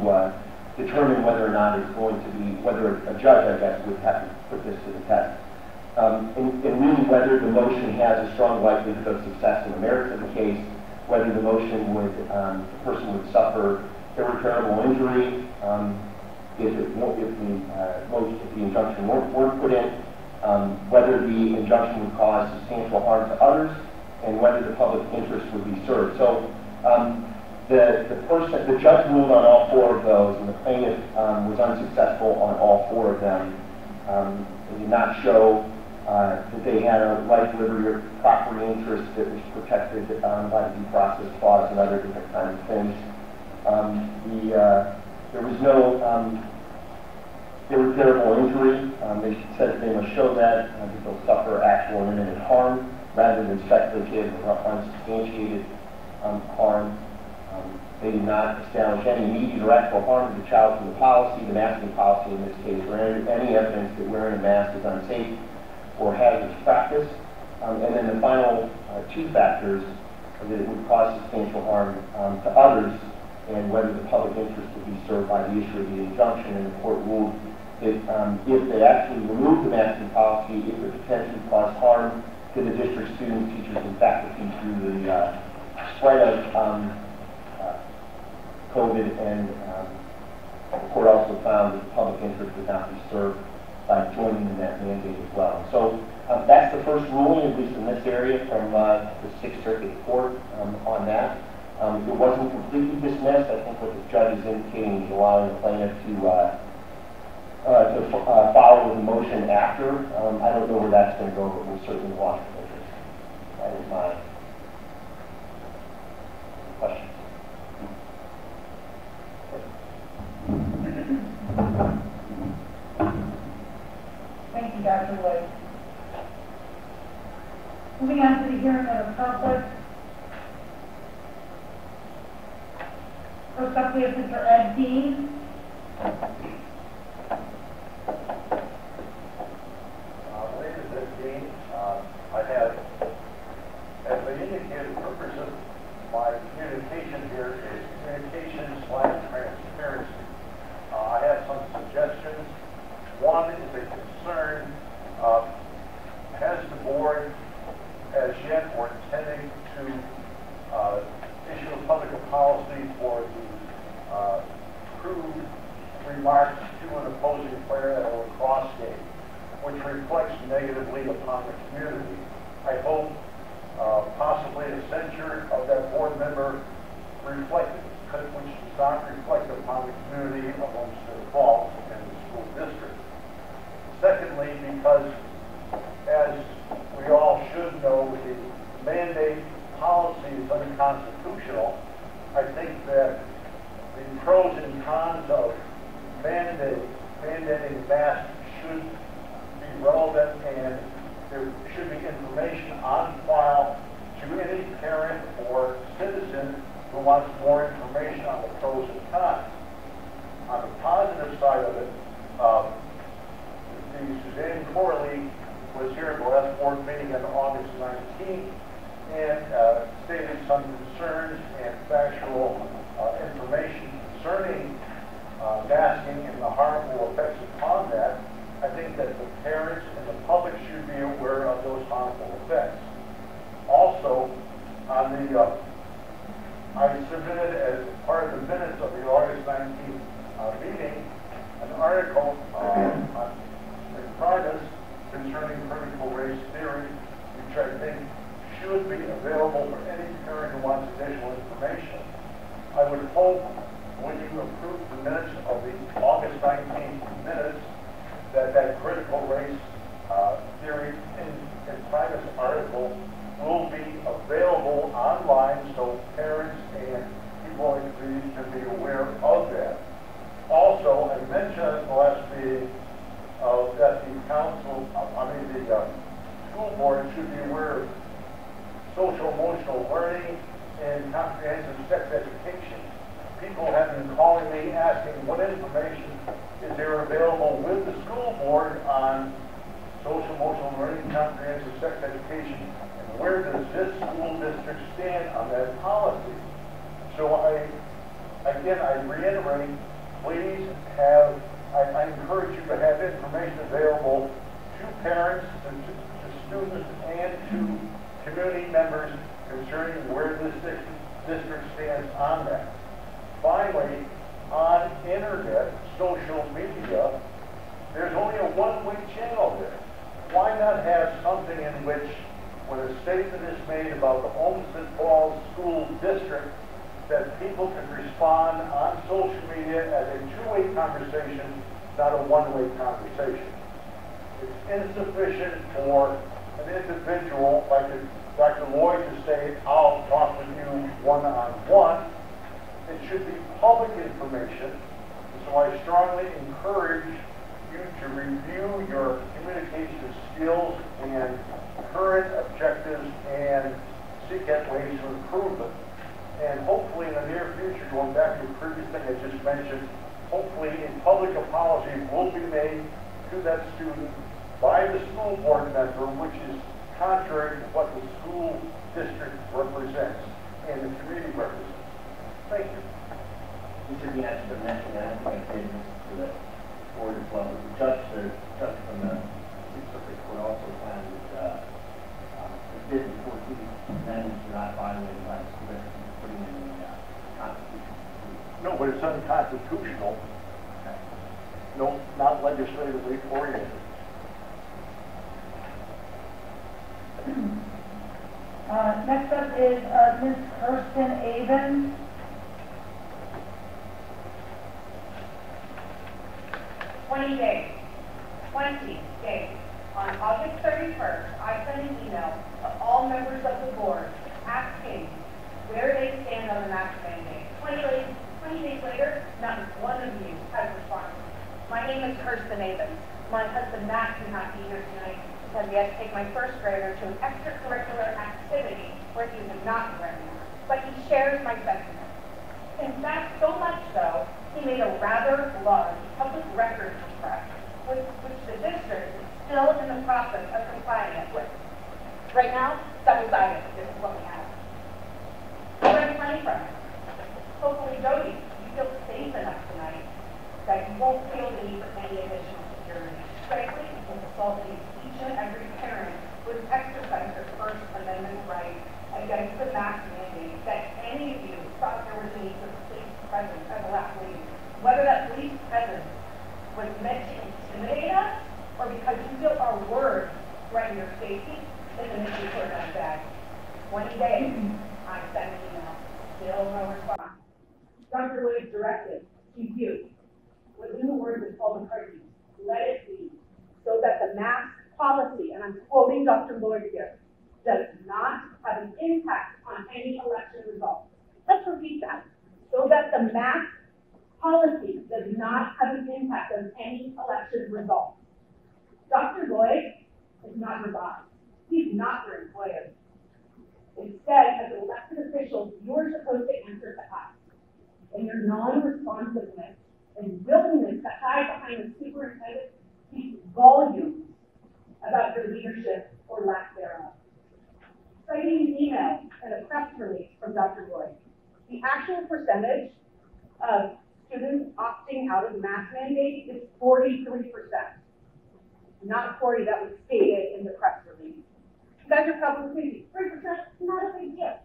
determine whether or not it's going to be, whether a judge, I guess, would have to put this to the test. And really whether the motion has a strong likelihood of success in the merits of the case, whether the motion would, the person would suffer irreparable injury if the injunction weren't put in, whether the injunction would cause substantial harm to others, and whether the public interest would be served. So the judge ruled on all 4 of those, and the plaintiff was unsuccessful on all 4 of them. They did not show that they had a life, liberty, or property interest that was protected by the due process clause and other different kinds of things. There was no irreparable injury. They said that they must show that they'll suffer actual and imminent harm rather than speculative or unsubstantiated harm. They did not establish any immediate or actual harm to the child from the policy, the masking policy in this case, or any evidence that wearing a mask is unsafe or hazardous practice. And then the final 2 factors are that it would cause substantial harm to others, and whether the public interest would be served by the issue of the injunction. And the court ruled that if they actually removed the masking policy, it would potentially cause harm to the district students, teachers, and faculty through the spread of COVID, and the court also found that the public interest would not be served by joining in that mandate as well. So that's the first ruling, at least in this area, from the 6th Circuit Court on that. It wasn't completely dismissed. I think what the judge is indicating is allowing the plaintiff to follow the motion after. I don't know where that's going to go, but we'll certainly watch the interest. That is my question. Thank you, Dr. Wood. Moving on to the hearing of the public. First up, we have Mr. Ed Dean. My name is Ed Dean. I have, as I indicated, the purpose of my communication here is communication/transparency. I have some suggestions. One is a concern. Has the board as yet or intending to issue a public policy for the crude remarks to an opposing player at a lacrosse game, which reflects negatively upon the community? I hope possibly a censure of that board member which does not reflect upon the community amongst their faults in the school district. Secondly, because as we all should know, the mandate policy is unconstitutional. I think that the pros and cons of mandating masks should be relevant, and there should be information on file to any parent or citizen who wants more information on the pros and cons. On the positive side of it, Suzanne Corley was here at the last board meeting on August 19th and stated some concerns and factual information concerning masking and the harmful effects upon that. I think that the parents and the public should be aware of those harmful effects. Also, on the defined so parents and people in the community can be aware of that. Also, I mentioned at the last meeting that the council, the school board should be aware of social emotional learning and comprehensive sex education. People have been calling me asking what information is there available with the school board on social emotional learning, comprehensive sex education, and where does this school district stand on that policy? So I reiterate, please I encourage you to have information available to parents, to students, and to community members concerning where this district stands on that. Finally, on internet, social media, there's only a one-way channel there. Why not have something in which, when a statement is made about the Olmsted Falls School District, that people can respond on social media as a two-way conversation, not a one-way conversation. It's insufficient for an individual like Dr. Lloyd to say, I'll talk with you one-on-one. It should be public information. So I strongly encourage you to review your communication skills and current objectives and seek out ways to improve them. And hopefully in the near future, going back to the previous thing I just mentioned, hopefully a public apology will be made to that student by the school board member, which is contrary to what the school district represents and the community represents. Thank you. Mr. Diaz, to mention that, I think I say this to the board as well. The judge from the Sixth Circuit Court also found that the 14 amendments were not violated by the school district putting in the Constitution. No, but it's unconstitutional. No, not legislatively oriented. Next up is Ms. Kirsten Avens. "20 days. On August 31st, I sent an email to all members of the board asking where they stand on the mask mandate. 20 days later, not one of you has responded. My name is Kirsten Avens. My husband Matt cannot be here tonight because he had to take my first grader to an extracurricular activity where he would not be recognized. But he shares my sentiment. In fact, so much so, he made a rather large public records request, which the district is still in the process of complying with. Right now, double-sided, this is what we have. Where are you playing from? Hopefully, Jody, you feel safe enough tonight that you won't feel the need for any additional security. Frankly, it's assaulting each and every parent who has exercised their First Amendment right against the mask mandate that any of you thought there was a need for police presence as a last lady. Whether that police presence was meant to intimidate us or because you feel our words threaten your safety is an issue for that bag. 20 days, I sent an email, still no response. Dr. Lloyd's directive to you was in the words of Paul McCartney, let it be, so that the mask policy, and I'm quoting Dr. Lloyd here, does not have an impact on any election results. Let's repeat that. So that the mask policy does not have an impact on any election results. Dr. Lloyd is not your boss. He's not your employer. Instead, as elected officials, you're supposed to answer to us. And your non-responsiveness and willingness to hide behind the superintendent speaks volumes about your leadership or lack thereof. Citing an email and a press release from Dr. Lloyd, the actual percentage of students opting out of the mask mandate is 43%. Not 40 that was stated in the press release. You guys are probably thinking, 3%, not a big deal.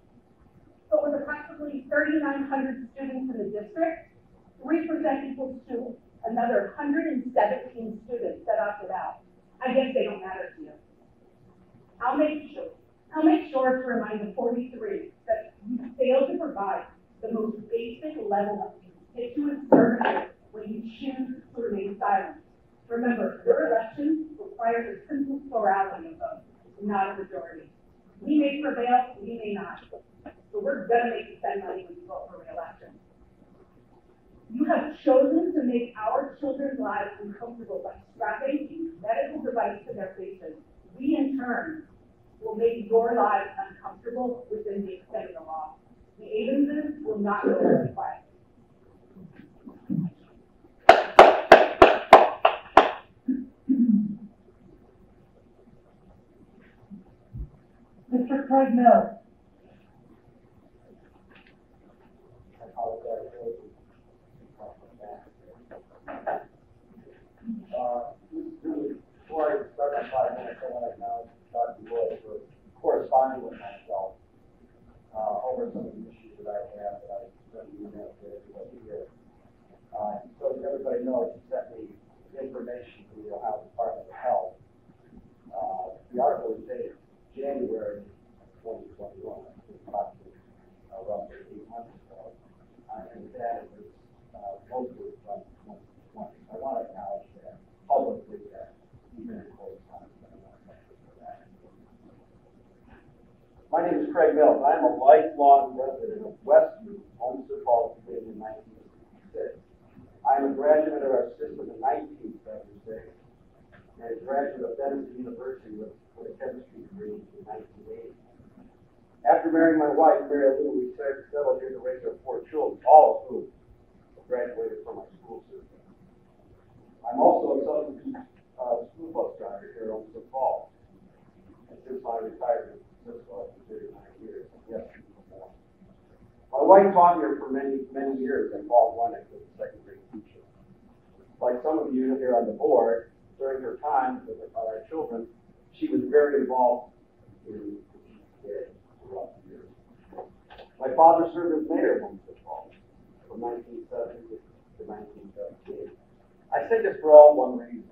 But with approximately 3,900 students in the district, 3% equals to another 117 students that opted out. I guess they don't matter to you. I'll make sure to remind the 43 that you failed to provide the most basic level of constituent services when you choose to remain silent. Remember, your election requires a simple plurality of votes, not a majority. We may prevail, we may not. The are gonna make you spend money when you vote for reelection. You have chosen to make our children's lives uncomfortable by strapping medical device to their faces. We, in turn, will make your lives uncomfortable within the extent of the law. The Avenses will not go very quiet. Mr. Craig Mills. Before I start my 5 minutes, I want to acknowledge Dr. Wood for corresponding with myself over some of the issues that I have that I sent an email to everybody here. So as everybody knows, he sent me information from the Ohio Department of Health. The article is dated January 2021, approximately roughly 8 months ago, and the data was mostly from 2020. I want to acknowledge that publicly that even in correspondence, I want to thank you for that. My name is Craig Mills. I'm a lifelong resident of Westview, Homestead Falls, in 1966. I'm a graduate of our system in 1976 and a graduate of Denison University with a chemistry degree in 1980. After marrying my wife, Mary Lou, we settled here to raise our 4 children, all of whom graduated from my school system. I'm also a Southern Beach school bus driver here in Homestead Falls. And since my retirement, since I was 39 years, yes, before. My wife taught here for many, many years in Fall One as a second grade teacher. Like some of you here on the board, during her time with our children, she was very involved in the PTA throughout the years. My father served as mayor of Homestead Falls from 1970 to 1978. I say this for all one reason,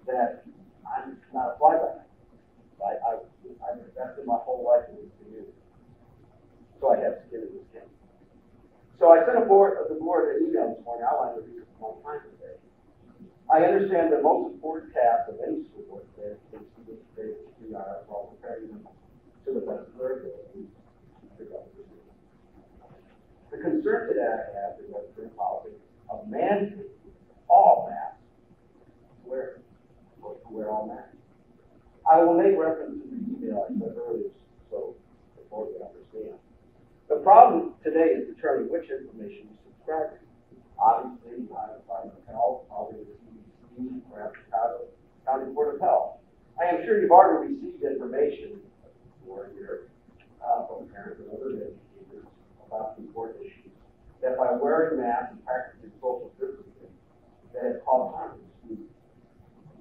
that I'm not a fly-by-night. I've invested my whole life in this community. So I have skin in this game. So I sent the board an email this morning outlining the reason for my time today. I understand the most important task of any school board today is to create a PR while preparing them to the best of their ability to pick up the students. The concern that I have is that the policy of mandating all masks to wear all masks. I will make reference to the email I said earlier so the board can understand. The problem today is determining which information you subscribe to. Obviously, I'm a Department of Health, probably the CDC, perhaps Chicago County Board of Health. I am sure you've already received information for your from parents and other educators about the important issues that by wearing masks and practicing social distancing, that has caused harm to students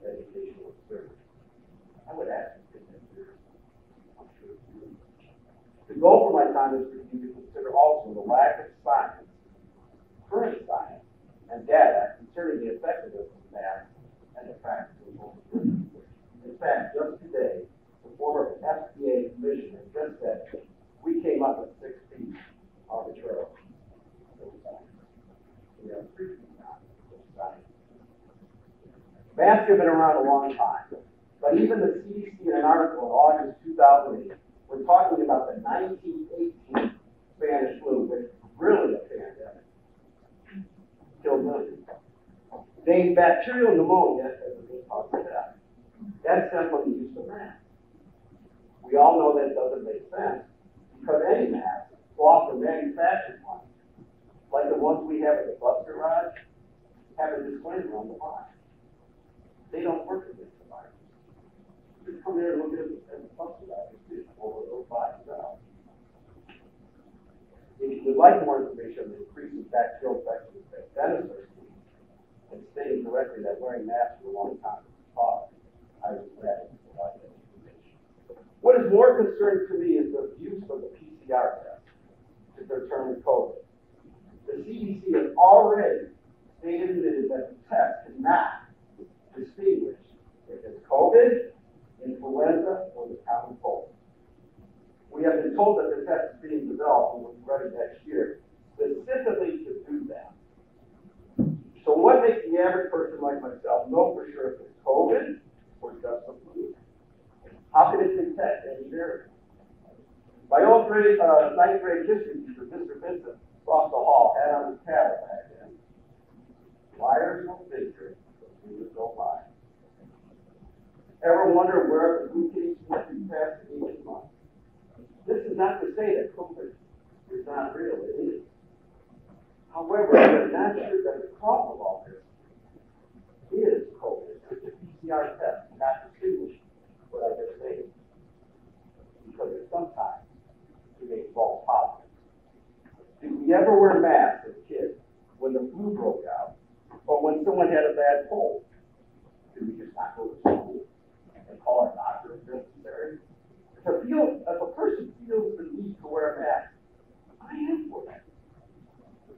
and educational experience. I would ask you to take that seriously. I'm sure you do. The goal for my time is for you to consider also the lack of science, current science, and data concerning the effectiveness of masks and the practice of social distancing. In fact, just today, the former FDA commissioner just said we came up with 6 feet arbitrarily. We have 3 feet now. Masks have been around a long time, but even the CDC in an article in August 2008 were talking about the 1918 Spanish flu, which was really a pandemic, killed millions. Named bacterial pneumonia as a big cause of death. That stemmed from the use of masks. We all know that doesn't make sense because any mask, often manufactured ones, like the ones we have at the bus garage, have a disclaimer on the box. They don't work against the virus. Just come here and look at the bus garage over those boxes out. If you would like more information on the increase in bacterial infections that Dennis are seeing, and stating directly that wearing masks for a long time is a cause, I would glad to provide that information. What is more concerning to me is the use of the PCR test to determine COVID. The CDC has already stated that the test cannot distinguish if it's COVID, influenza, or the common cold. We have been told that the test is being developed and will be ready next year, specifically to do that. So what makes the average person like myself know for sure if it's COVID or just the flu? How can it detect any variant? My old ninth grade history teacher, Mr. Vincent, across the hall, had on his tablet back then, liars will figure, but figures don't lie. Ever wonder where the blue case went through past 18 months? This is not to say that COVID is not real, it is. However, I'm not sure that the cause of all this is COVID. It's a PCR test, not distinguish what I just stated. Because it's sometimes we make false positives. Did we ever wear masks as kids when the flu broke out or when someone had a bad cold? Did we just not go to school and call our doctor if necessary? If a person feels the need to wear a mask, I am for that.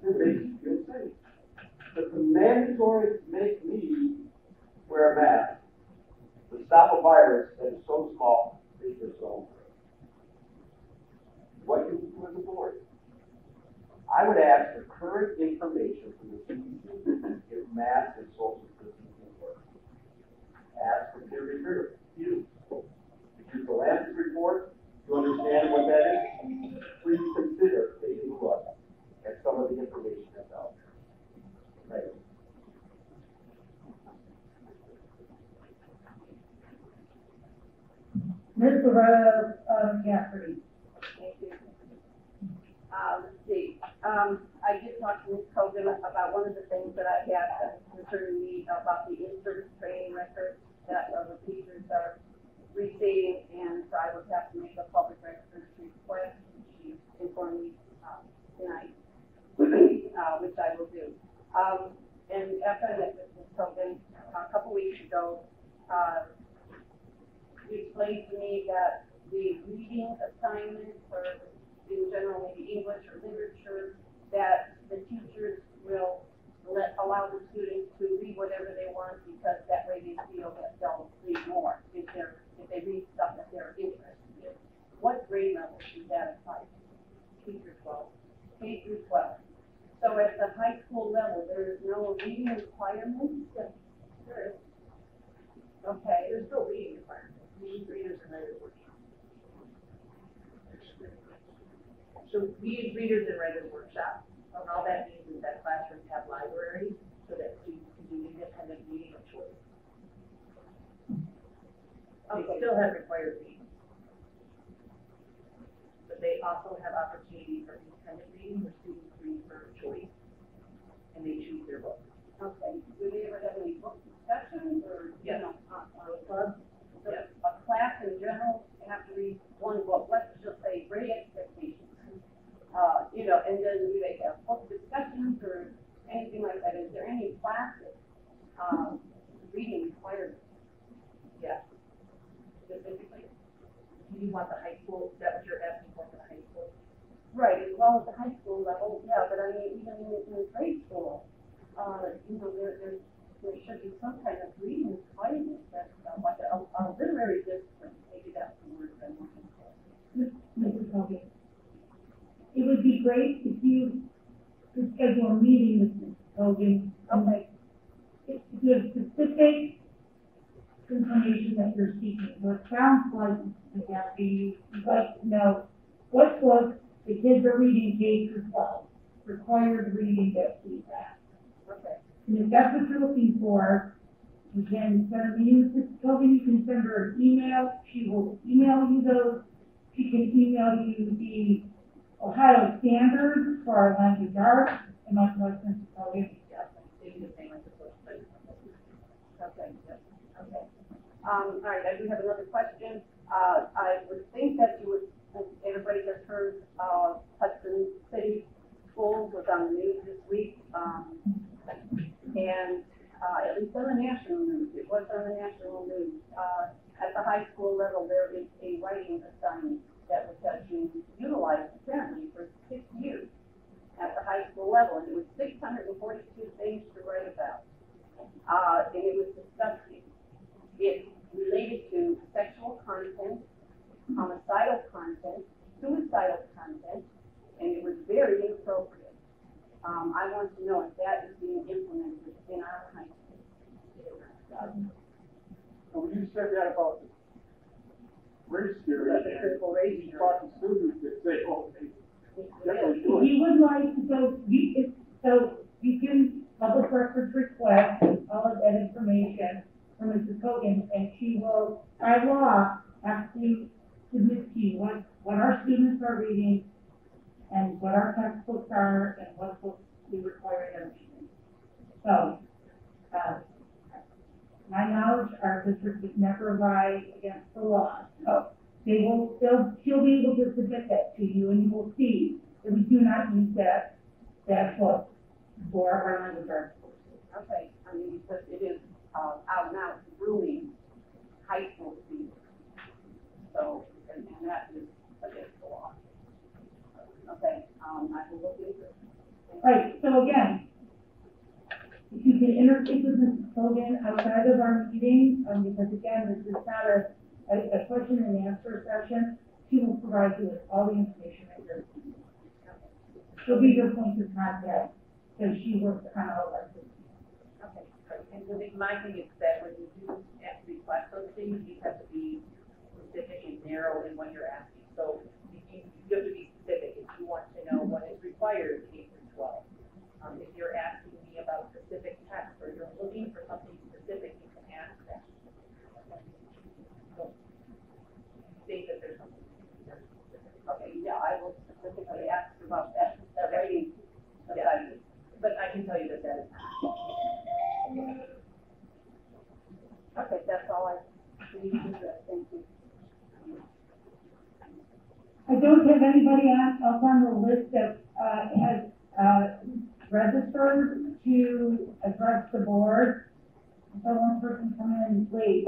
It makes you feel safe. But the mandatory to make me wear a mask to stop a virus that is so small is your soul. What can we do as a board? I would ask for current information from the CDC if masks and social distancing work. Ask for peer review. If you Lancet report to understand what that is, please consider taking a look at some of the information that's out there. Thank you. Ms. Loretta Cafferty. Thank you. Let's see. I did talk to Ms. Cogan about one of the things that I had concerning me about the in-service training records that the teachers are receiving, and so I would have to make a public records request. She informed me tonight, which I will do. And after I met with Ms. Cogan a couple weeks ago, she explained to me that the reading assignment for, in general, maybe English or literature, that the teachers will allow the students to read whatever they want, because that way they feel that they'll read more if they read stuff that they're interested in. What grade level should that apply to? K through 12. K through 12. So at the high school level, there is no reading requirement? Yes, there is. Okay. There's no reading requirement. We use readers and writers workshop. So we use readers and writers workshop. And all that means is that classrooms have libraries so that students can do independent reading of choice. They still have required reading. But they also have opportunity for independent reading where students read for choice and they choose their book. Okay. Do they ever have any book discussions or, yes, clubs? So yes. A class in general have to read one book. Let's just say Great Expectations. And then do they have book discussions or anything like that? Is there any classes reading requirements? Yes. Specifically? Do you want the high school? Is that what you're asking for the high school? Right, as well as the high school level, yeah, but I mean, even in grade school, there should be some kind of reading requirement that's like a literary discipline. Maybe that's the word I'm looking for. Mrs. Hogan. It would be great if you could schedule a meeting with Ms. Hogan. Okay. If you have specific information that you're seeking, so it sounds like you'd like to know what books the kids are reading K through 12, required reading that we have. Okay. And if that's what you're looking for, you can send a meeting with Ms. Hogan, you can send her an email, she will email you those, she can email you the Ohio standards for our language arts, and much more Ms. Hogan. Yeah, they do the same as the book. Okay, yes, okay. All right, I do have another question. I would think that you would, everybody has heard, Hudson City Schools was on the news this week, and at least on the national news, it was on the national news. At the high school level, there is a writing assignment that has been utilized apparently for 6 years at the high school level, and it was 642 things to write about. And it was disgusting. It related to sexual content, homicidal content, suicidal content, and it was very inappropriate. I want to know if that is being implemented in our high school. When you said that about race theory, That's a critical race you theory. taught the students would like, so you can public records request all of that information from Mrs. Hogan, and she will, by law, have to submit to you what our students are reading and what our textbooks are and what books we require them to read. So, my knowledge, our district would never lie against the law. So she'll be able to submit that to you, and you will see that we do not use that book for our language arts courses. Okay, I mean, because it is, out and out, really high school students. So, and that is against the law. Okay, I will look into it. Right, so again, if you can interface with Mrs. Hogan outside of our meeting, because again, this is not a question and answer session, she will provide you with all the information that you're seeking. She'll be your point of contact, so she works on all of our systems. Okay, great. And the big, my thing is that when you do ask request those things, you have to be specific and narrow in what you're asking. So you have to be specific if you want to know what is required in K through 12. If you're asking me about specific text or you're looking for something specific, you can ask that. Don't say that there's something specific. Okay, yeah, I will specifically ask about that writing. Yeah, but I can tell you that that is. Okay, that's all I need to address. Thank you. I don't have anybody else on the list that has registered to address the board. So one person come in late.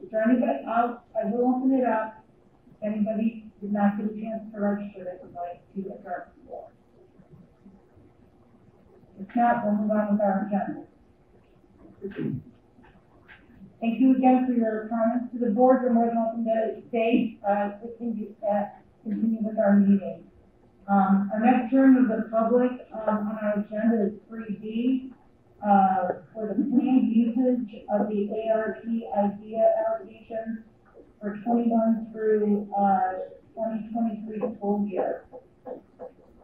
Is there anybody else? I will open it up. If anybody did not get a chance to register that would like to address the board. If not, we'll move on with our agenda. Thank you again for your comments to the board. You're more than welcome to stay. We can continue with our meeting. Our next hearing of the public on our agenda is 3D for the planned usage of the ART IDEA allocations for 21 through 2023 school year.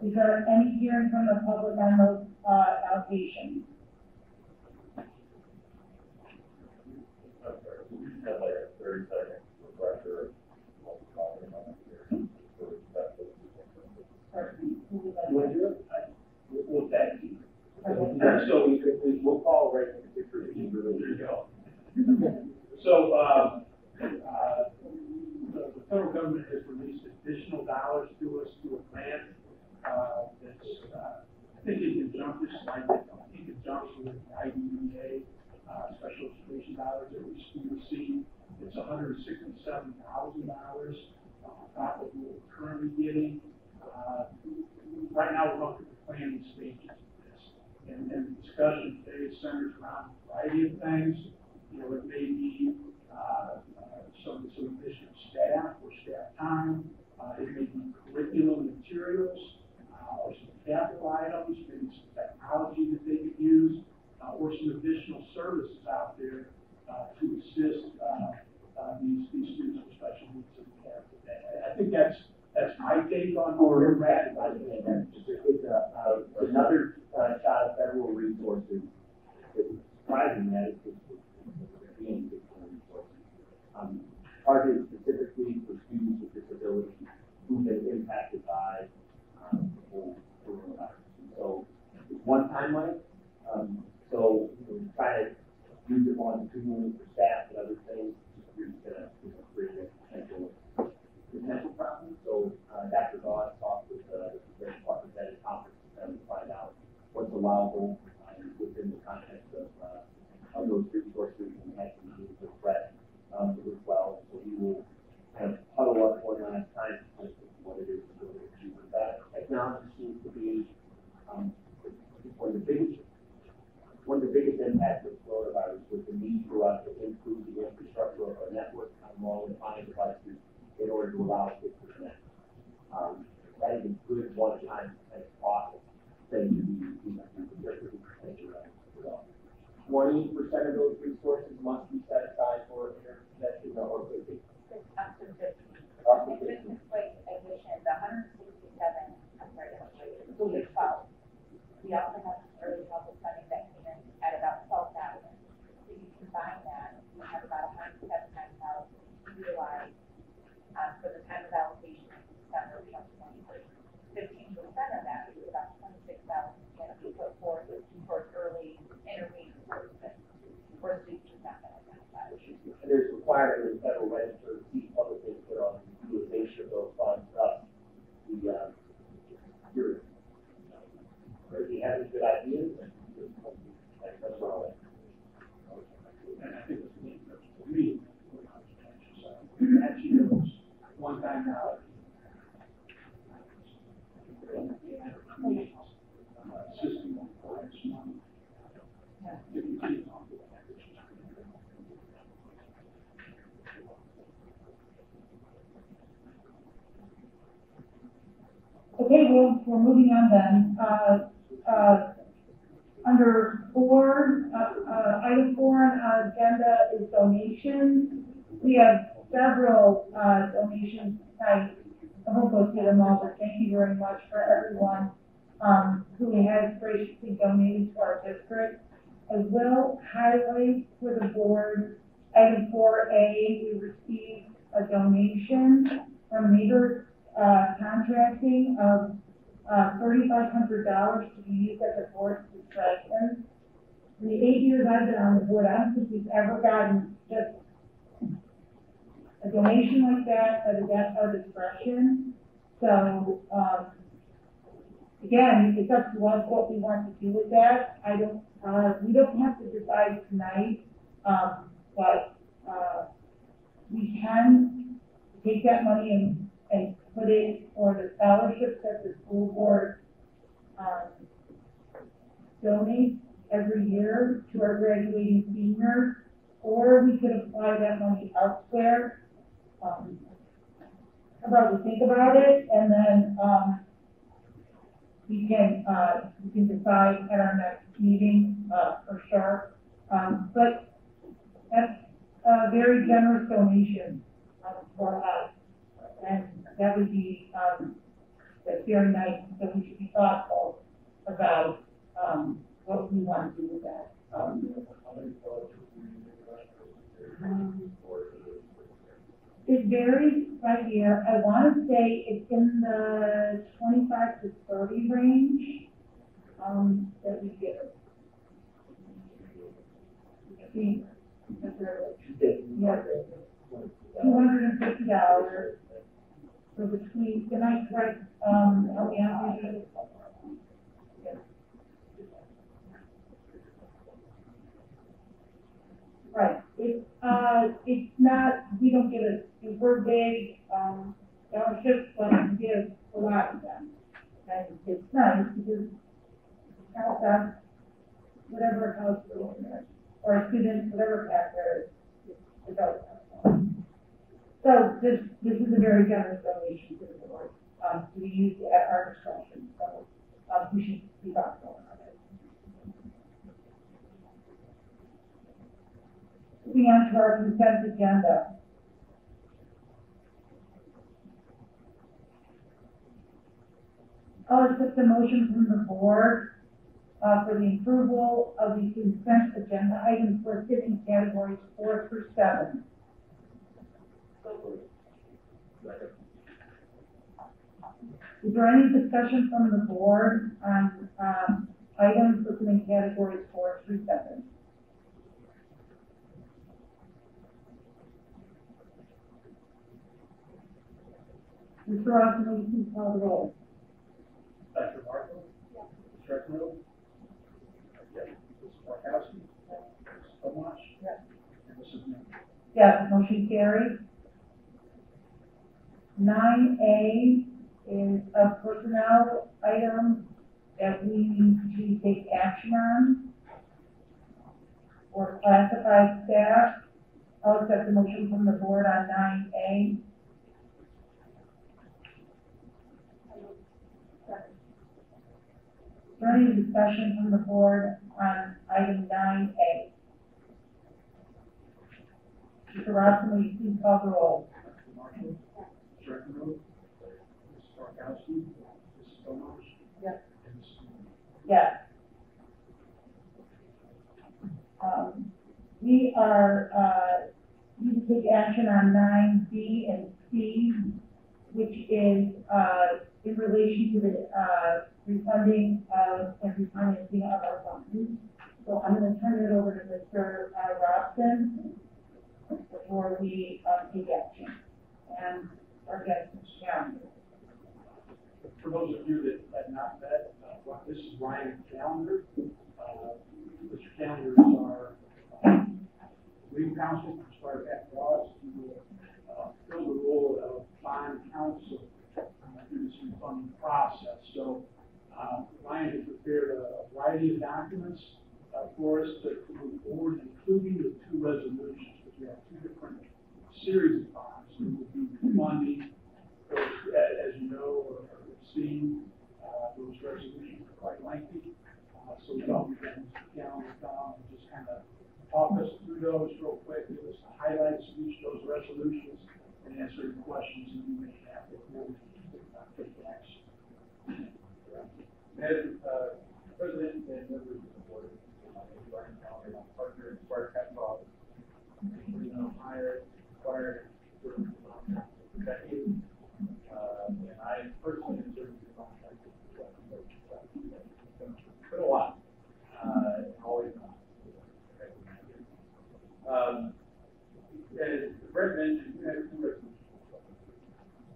Is there any hearing from the public on those allocations? Have like a 30-second refresher. Want to do it? We'll tag you. So we'll call right in the picture. There you go. So, the federal government has released additional dollars to us through a grant, that's, I think in conjunction with the IDEA, special education dollars that we receive. It's $167,000 on top of what we're currently getting. Right now, we're looking at the planning stages of this. And the discussion today centers around a variety of things. You know, it may be some additional staff or staff time. It may be curriculum materials or some capital items, maybe some technology that they could use, or some additional services out there to assist these students with special needs that we have today. I think that's my take on where we're at. It's another shot of federal resources. It's surprising that it's being resources. Targeted specifically for students with disabilities who've been impacted by the whole coronavirus. So it's one time money. So we try to use it on tools for staff and other things. You're going to create a potential problem. So Dr. Goss talked with the department at a conference to find out what's allowable within the context of those resources and had to use the threat as well. So we will kind of huddle up one last time to what it is we're going to achieve with that. Technology seems to be one of the biggest impacts of coronavirus was the need for us to improve the infrastructure of our network on long and fine devices in order to allow us to connect. That is a good one-time cost thing to be 20% of those resources must be set aside for interconnection or quickly. Up to 50. And business place addition, the 167, I'm sorry, requiring the federal register to see public input on the utilization of those funds, thus the, you're, if you have any good ideas, that's all. And I think it's neat, that's for me, actually, it was one time now. System requires money. If you keep on doing that, which is Okay, well, we're moving on then. Under item 4 on our agenda is donations. We have several donations tonight. I won't go through them all, but thank you very much for everyone who has graciously donated to our district. I will highlight for the board, item 4A, we received a donation from Neighbor Contracting of $3,500 to be used at the board's discretion. In the 8 years I've been on the board, I don't think we've ever gotten just a donation like that at our discretion. So, again, it's up to us what we want to do with that. We don't have to decide tonight, but we can take that money and put it for the scholarships that the school board donates every year to our graduating seniors, or we could apply that money elsewhere. How about we think about it, and then we can decide at our next meeting for sure. But that's a very generous donation for us, and that would be that's very nice. So we should be thoughtful about what we want to do with that. It varies by year. I want to say it's in the 25 to 30 range that we give. $250. So between the night, right? Right. It's not, we don't give a super big, scholarship, but we give a lot of them. And it's nice because it helps us, whatever house we're in there, or a student, whatever path there is, it's always helpful. So this is a very generous donation to the board, to be used at our discretion. So, we should be thoughtful about it. Moving on to our consent agenda. I'll accept the motion from the board for the approval of the consent agenda items listed in categories 4 through 7. Is there any discussion from the board on items listed in categories 4 through 7? Mr. Robinson, will you please call the roll? Dr. Marshall? Yes. Mr. Eckmiller? Yes. Mrs. Markowski? Yes. Mrs. Tomasz? Yes. And Mrs. Miller? Yes, motion carried. 9A is a personnel item that we need to take action on for classified staff. I'll accept the motion from the board on 9A. Is there any discussion from the board on item 9A? Mr. Robinson, will you please call the roll? Dr. Marshall? Mr. Eckmiller? Mrs. Markowski? Mrs. Tomasz? Yes. And Mrs. Miller? Yes. We need to take action on 9B and C, which is in relation to the refunding and refinancing of our funds. So I'm going to turn it over to Mr. Robson. before we take action. And our guest is Sharon. For those of you that have not met, this is Ryan Callender. Mr. Callender is our legal counsel as far as that laws. He will fill the role of bond counsel through this refunding process. So Ryan has prepared a variety of documents for us to move forward, including the two resolutions, because we have two different series of bonds. We will be refunding, as you know or have seen, those resolutions are quite lengthy. So we thought we can calendar down and just kind of talk us through those real quick, give us the highlights of each of those resolutions, and answer any questions that you may have before we take action. As President and members of the board, my name is Ryan Callender, I'm a partner in Squire Capital. Hired, acquired, for decades, and I personally have served as a contractor for it's been a lot, and always not. As the president mentioned, we had two resolutions.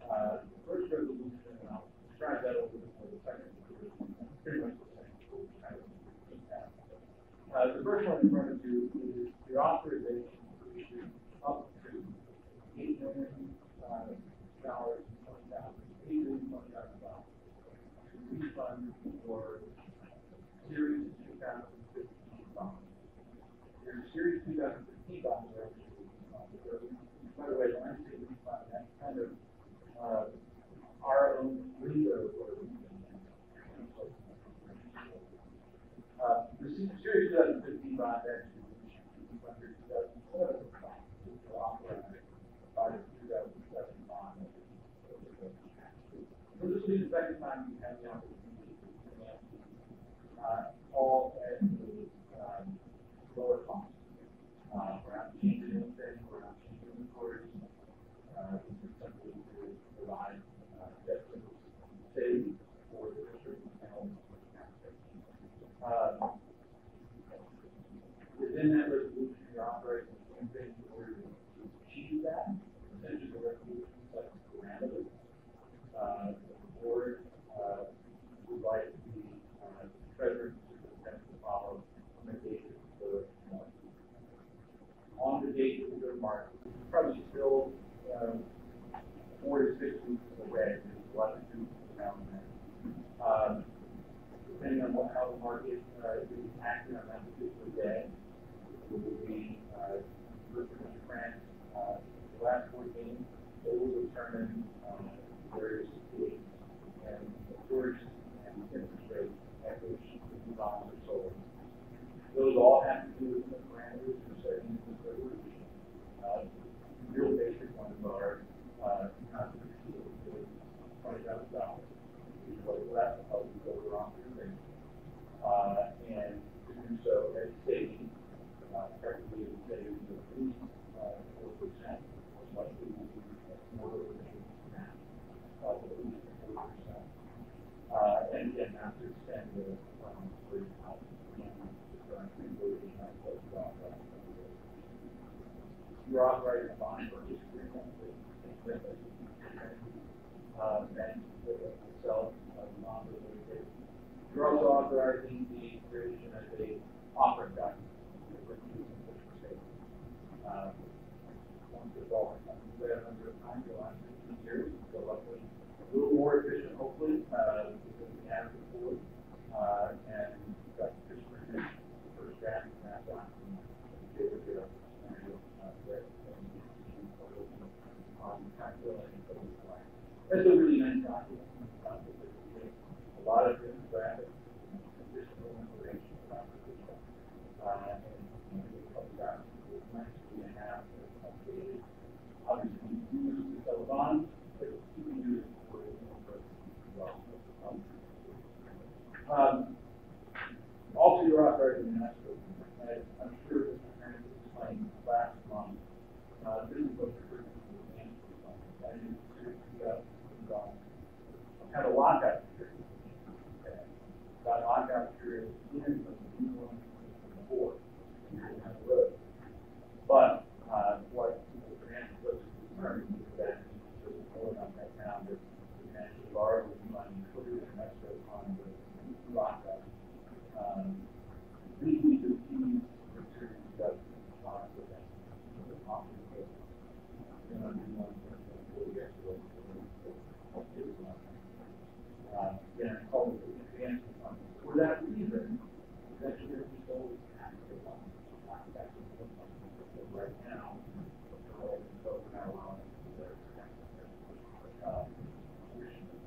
The first resolution, and I'll describe that over before the second, pretty much the same. The first one in front of you is the authorization to issue up to $8 million, to refund for Series 2015 bonds. Your Series 2015 bonds are actually refunded. By the way, when I say refund, that's kind of our own window for the Series 2015 bonds actually refunded 2007 bonds, which were authorized by the 2007 bond. So this will be the second time we have the opportunity to finance all at a lower cost. We're not changing anything, we're not changing the course. This is simply to provide debt savings for the district and within that resolution, you're operating the same thing in order to achieve that. Essentially, the resolution sets parameters. The board would like the treasurer to follow recommendations for on the date of the good market. It's probably still 4 to 6 weeks away. There's a lot to do around that. Depending on how the market is acting on that particular day, it will be Mr. Grant, the last board meeting, it will determine various dates and maturities and interest rates at which the bonds are sold. Those all have to do with the parameters for setting the resolution. Real basic ones are not to exceed $20,000, which is what is left of the over on through and to do so at saving, practically saving at least 4%, most likely will be more than 8%, at least 4%. And again, not to extend the you're authorizing a bond purchase agreement with banks that sell bonds. You're also authorizing the creation of a offering document. Once it's all under time, the last 15 years, so luckily a little more efficient, hopefully, because we have before, and got the first draft and that document. That's a really nice document. A lot of different graphics, additional information about the system. And it comes out with nice 3.5 updated. Obviously, you use it to sell a bond, but you can use it for your own purpose as well. Also, you're authorizing an escrow. I'm sure this is kind of explained last month. This is what the purpose of the management fund. That is have a lockout period. Okay. That lockout period begins from the 1 before. But what clear and extra on the lockup. We need to keep materials that are the best. Yeah, call it the advanced fund. For that reason, that you're just always active on right now.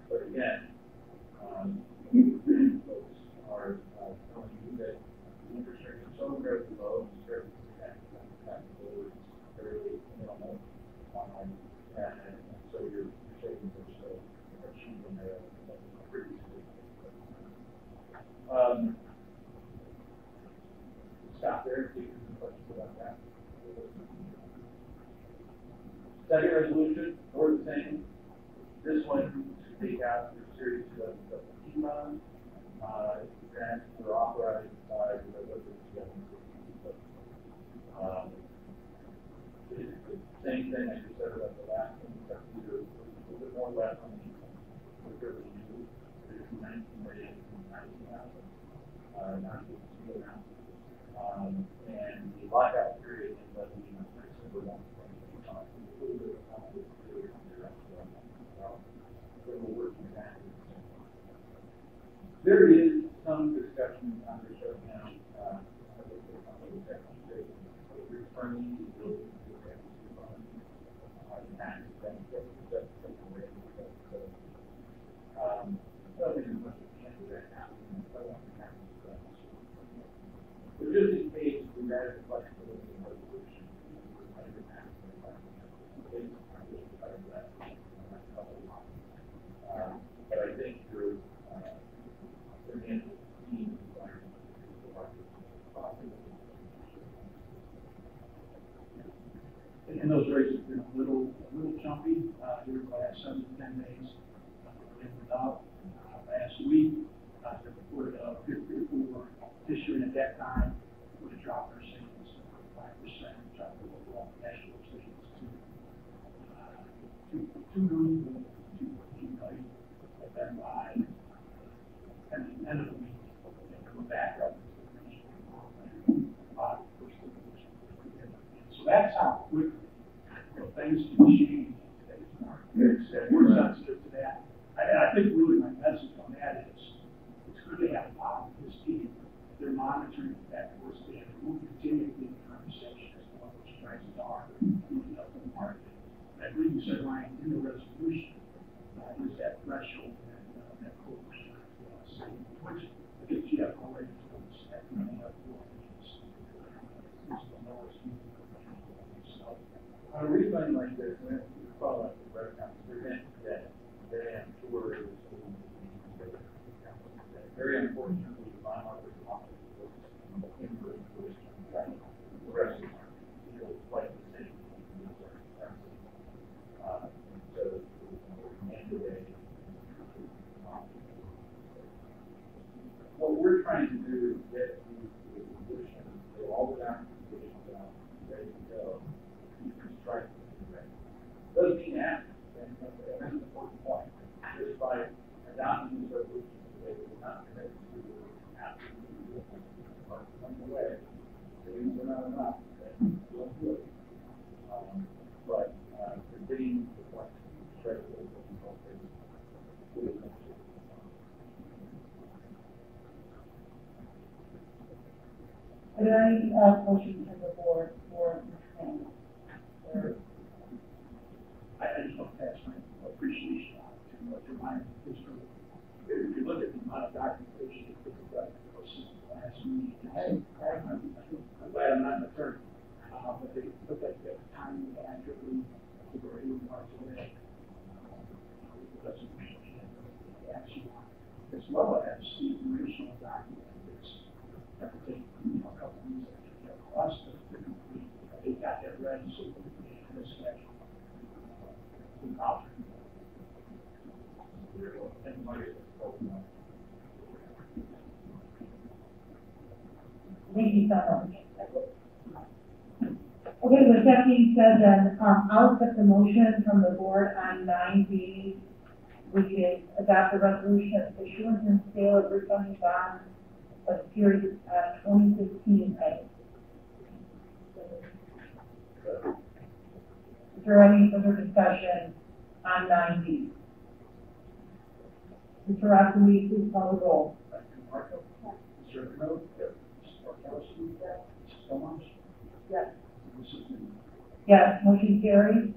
But again, folks are telling you that the interest rates are so very low, it's very fairly minimal. And so your savings are so cheap and they're pretty steep. Stop there, see if there's some questions about that. Second resolution, more the same. This one to take out your series of FEMA grants that are authorized by the it's the same thing as you said about the last one, except either a little bit more left on the fairly new, it's 19 million, 19,000, not the steel amount. And the lockout period ends up being December 1, 2025. A little bit of time to do it. We're working that. There is some discussion on this right now. Returning the building to the tax benefit. I don't think there's much we can do right now. But just in case we added flexibility in resolution, but I think your financial team and those rates have been a little chumpy here the last 7 to 10 days. Last week, they reported a 54 issuing at that time would have dropped their savings 5%, dropped the overall cash flow savings to $2 million, $2.2 million, but then by the end of the week, they come back up. So that's how quick things can change in today's market. We're sensitive to that. And I think really my message on that is it's good to have a lot of this team. They're monitoring that towards the end. We'll continue to be in conversation as to what those prices are moving up in the market. I believe you said, Ryan, in the resolution, is that threshold that quote which I think you have already told us that we may have 4 inches. This is the lowest we can go. So, on a reason like this, when you follow up the breakdowns, they're going to get very unfortunately, very unfortunately, my mother's office was inverted first. The rest of the market feels quite the same. So, and today, what we're trying to do is get these solutions, get all the documentation down, ready to go, strike it. Doesn't mean that, and that's an important point. Just by adopting these resolutions, they will not connect to absolutely along the way. Savings are not enough, don't do it. But getting the point, strike it. Are there any motions from the board for this thing? I just want to pass my appreciation on to remind history. If you look at the amount of documentation that took place since the last meeting, I'm glad I'm not an attorney, but they look like they have time accurately to where it was today. As well as the informational document that would take a couple of weeks to get across to complete. They got that ready so we can this schedule. Thank you so much. Okay, with that being said, then I'll accept the motion from the board on 9B which is adopt a resolution of issuance and sale of refunding bonds of Series 2015A. Is there any further discussion on 9B? Mr. Rossi, will you please call the roll? Thank you, Marco. Mr. Ricino? Yes. Mrs. Markowski? Yes. Mrs. Thomas? Yes. Mrs. Newman? Yes, motion carries.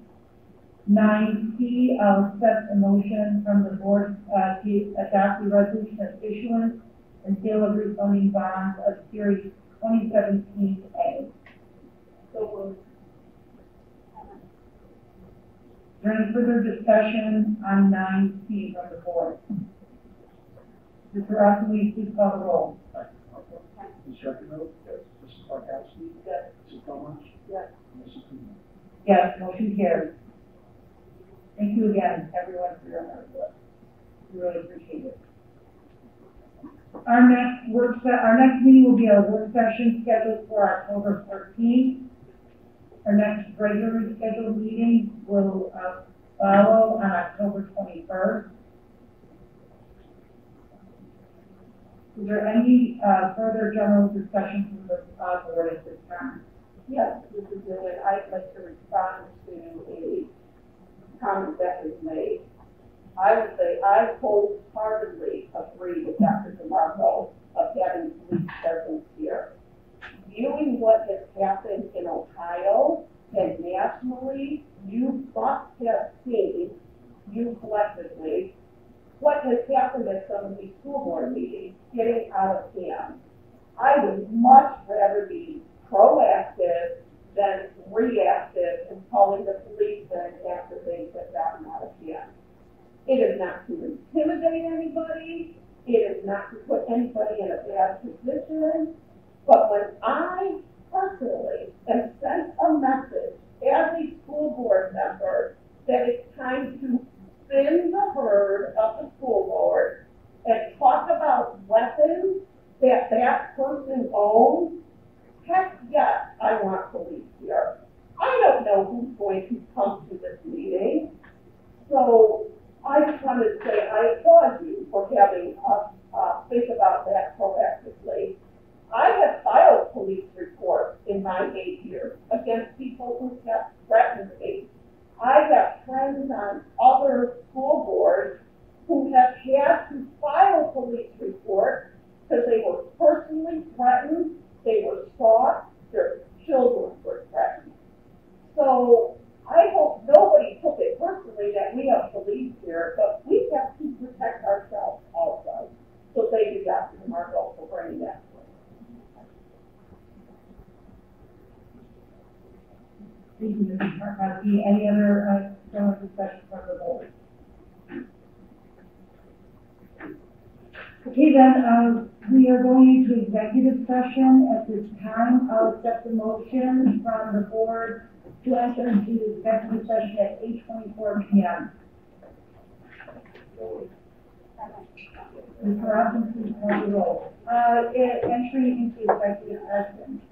9C, I'll accept a motion from the board to adopt the resolution of issuance and sale of refunding bonds of Series 2017A. So moved. Is there any further discussion on 9C from the board? Mr. Rossi, will you please call the roll? Thank you, Marco. Mr. Ricino? Yes. Mrs. Markowski? Yes. Mrs. Thomas? Yes. Mrs. Newman? Yes, motion carries. Thank you again, everyone, for your hard work. We really appreciate it. Our next meeting will be a work session scheduled for October 14th. Our next regularly scheduled meeting will follow on October 21st. Is there any further general discussion from the board at this time? Yes, this is Lillian. I'd like to respond to a comment that was made. I would say I wholeheartedly agree with Dr. DeMarco of having police presence here. Viewing what has happened in Ohio and nationally, you must have seen, you collectively, what has happened at some of these school board meetings getting out of hand. I would much rather be proactive than reactive and calling the police in after things have gotten out of hand. It is not to intimidate anybody. It is not to put anybody in a bad position. But when I personally am sent a message as a school board member that it's time to thin the herd of the school board and talk about weapons that that person owns, heck yes, I want police here. I don't know who's going to come to this meeting, so I just wanted to say I applaud you for having us think about that proactively. I have filed police reports in my 8 years against people who have threatened me. I have friends on other school boards who have had to file police reports because they were personally threatened, they were stalked, their children were threatened. So I hope nobody took it personally that we have police here, but we have to protect ourselves also. So thank you, Dr. DeMarco, for bringing that to us. Thank you, Mrs. Markowski. Any other general discussion from the board? Okay, then we are going into executive session. At this time, I'll accept the motion from the board to enter into executive session at 8:24 p.m. Mr. Robinson, please call the roll. Entry into executive session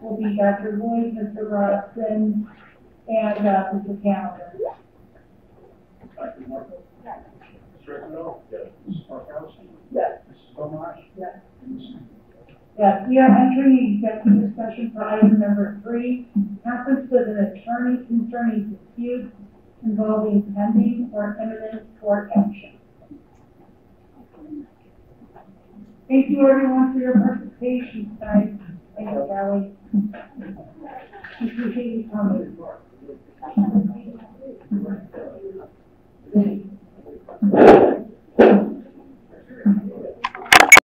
will be Dr. Lloyd, Mr. Robinson, and Mr. Calendar. Thank you, Marco. Yes. Mr. Ricino? Yes. Mrs. Markowski? Yes. Mrs. Thomas? Yes. And Mrs. Newman? Yes, we are entering executive session for item number 3, conference with an attorney concerning disputes involving pending or imminent court action. Thank you, everyone, for your participation tonight. Thank you, Kelly. Appreciate you coming.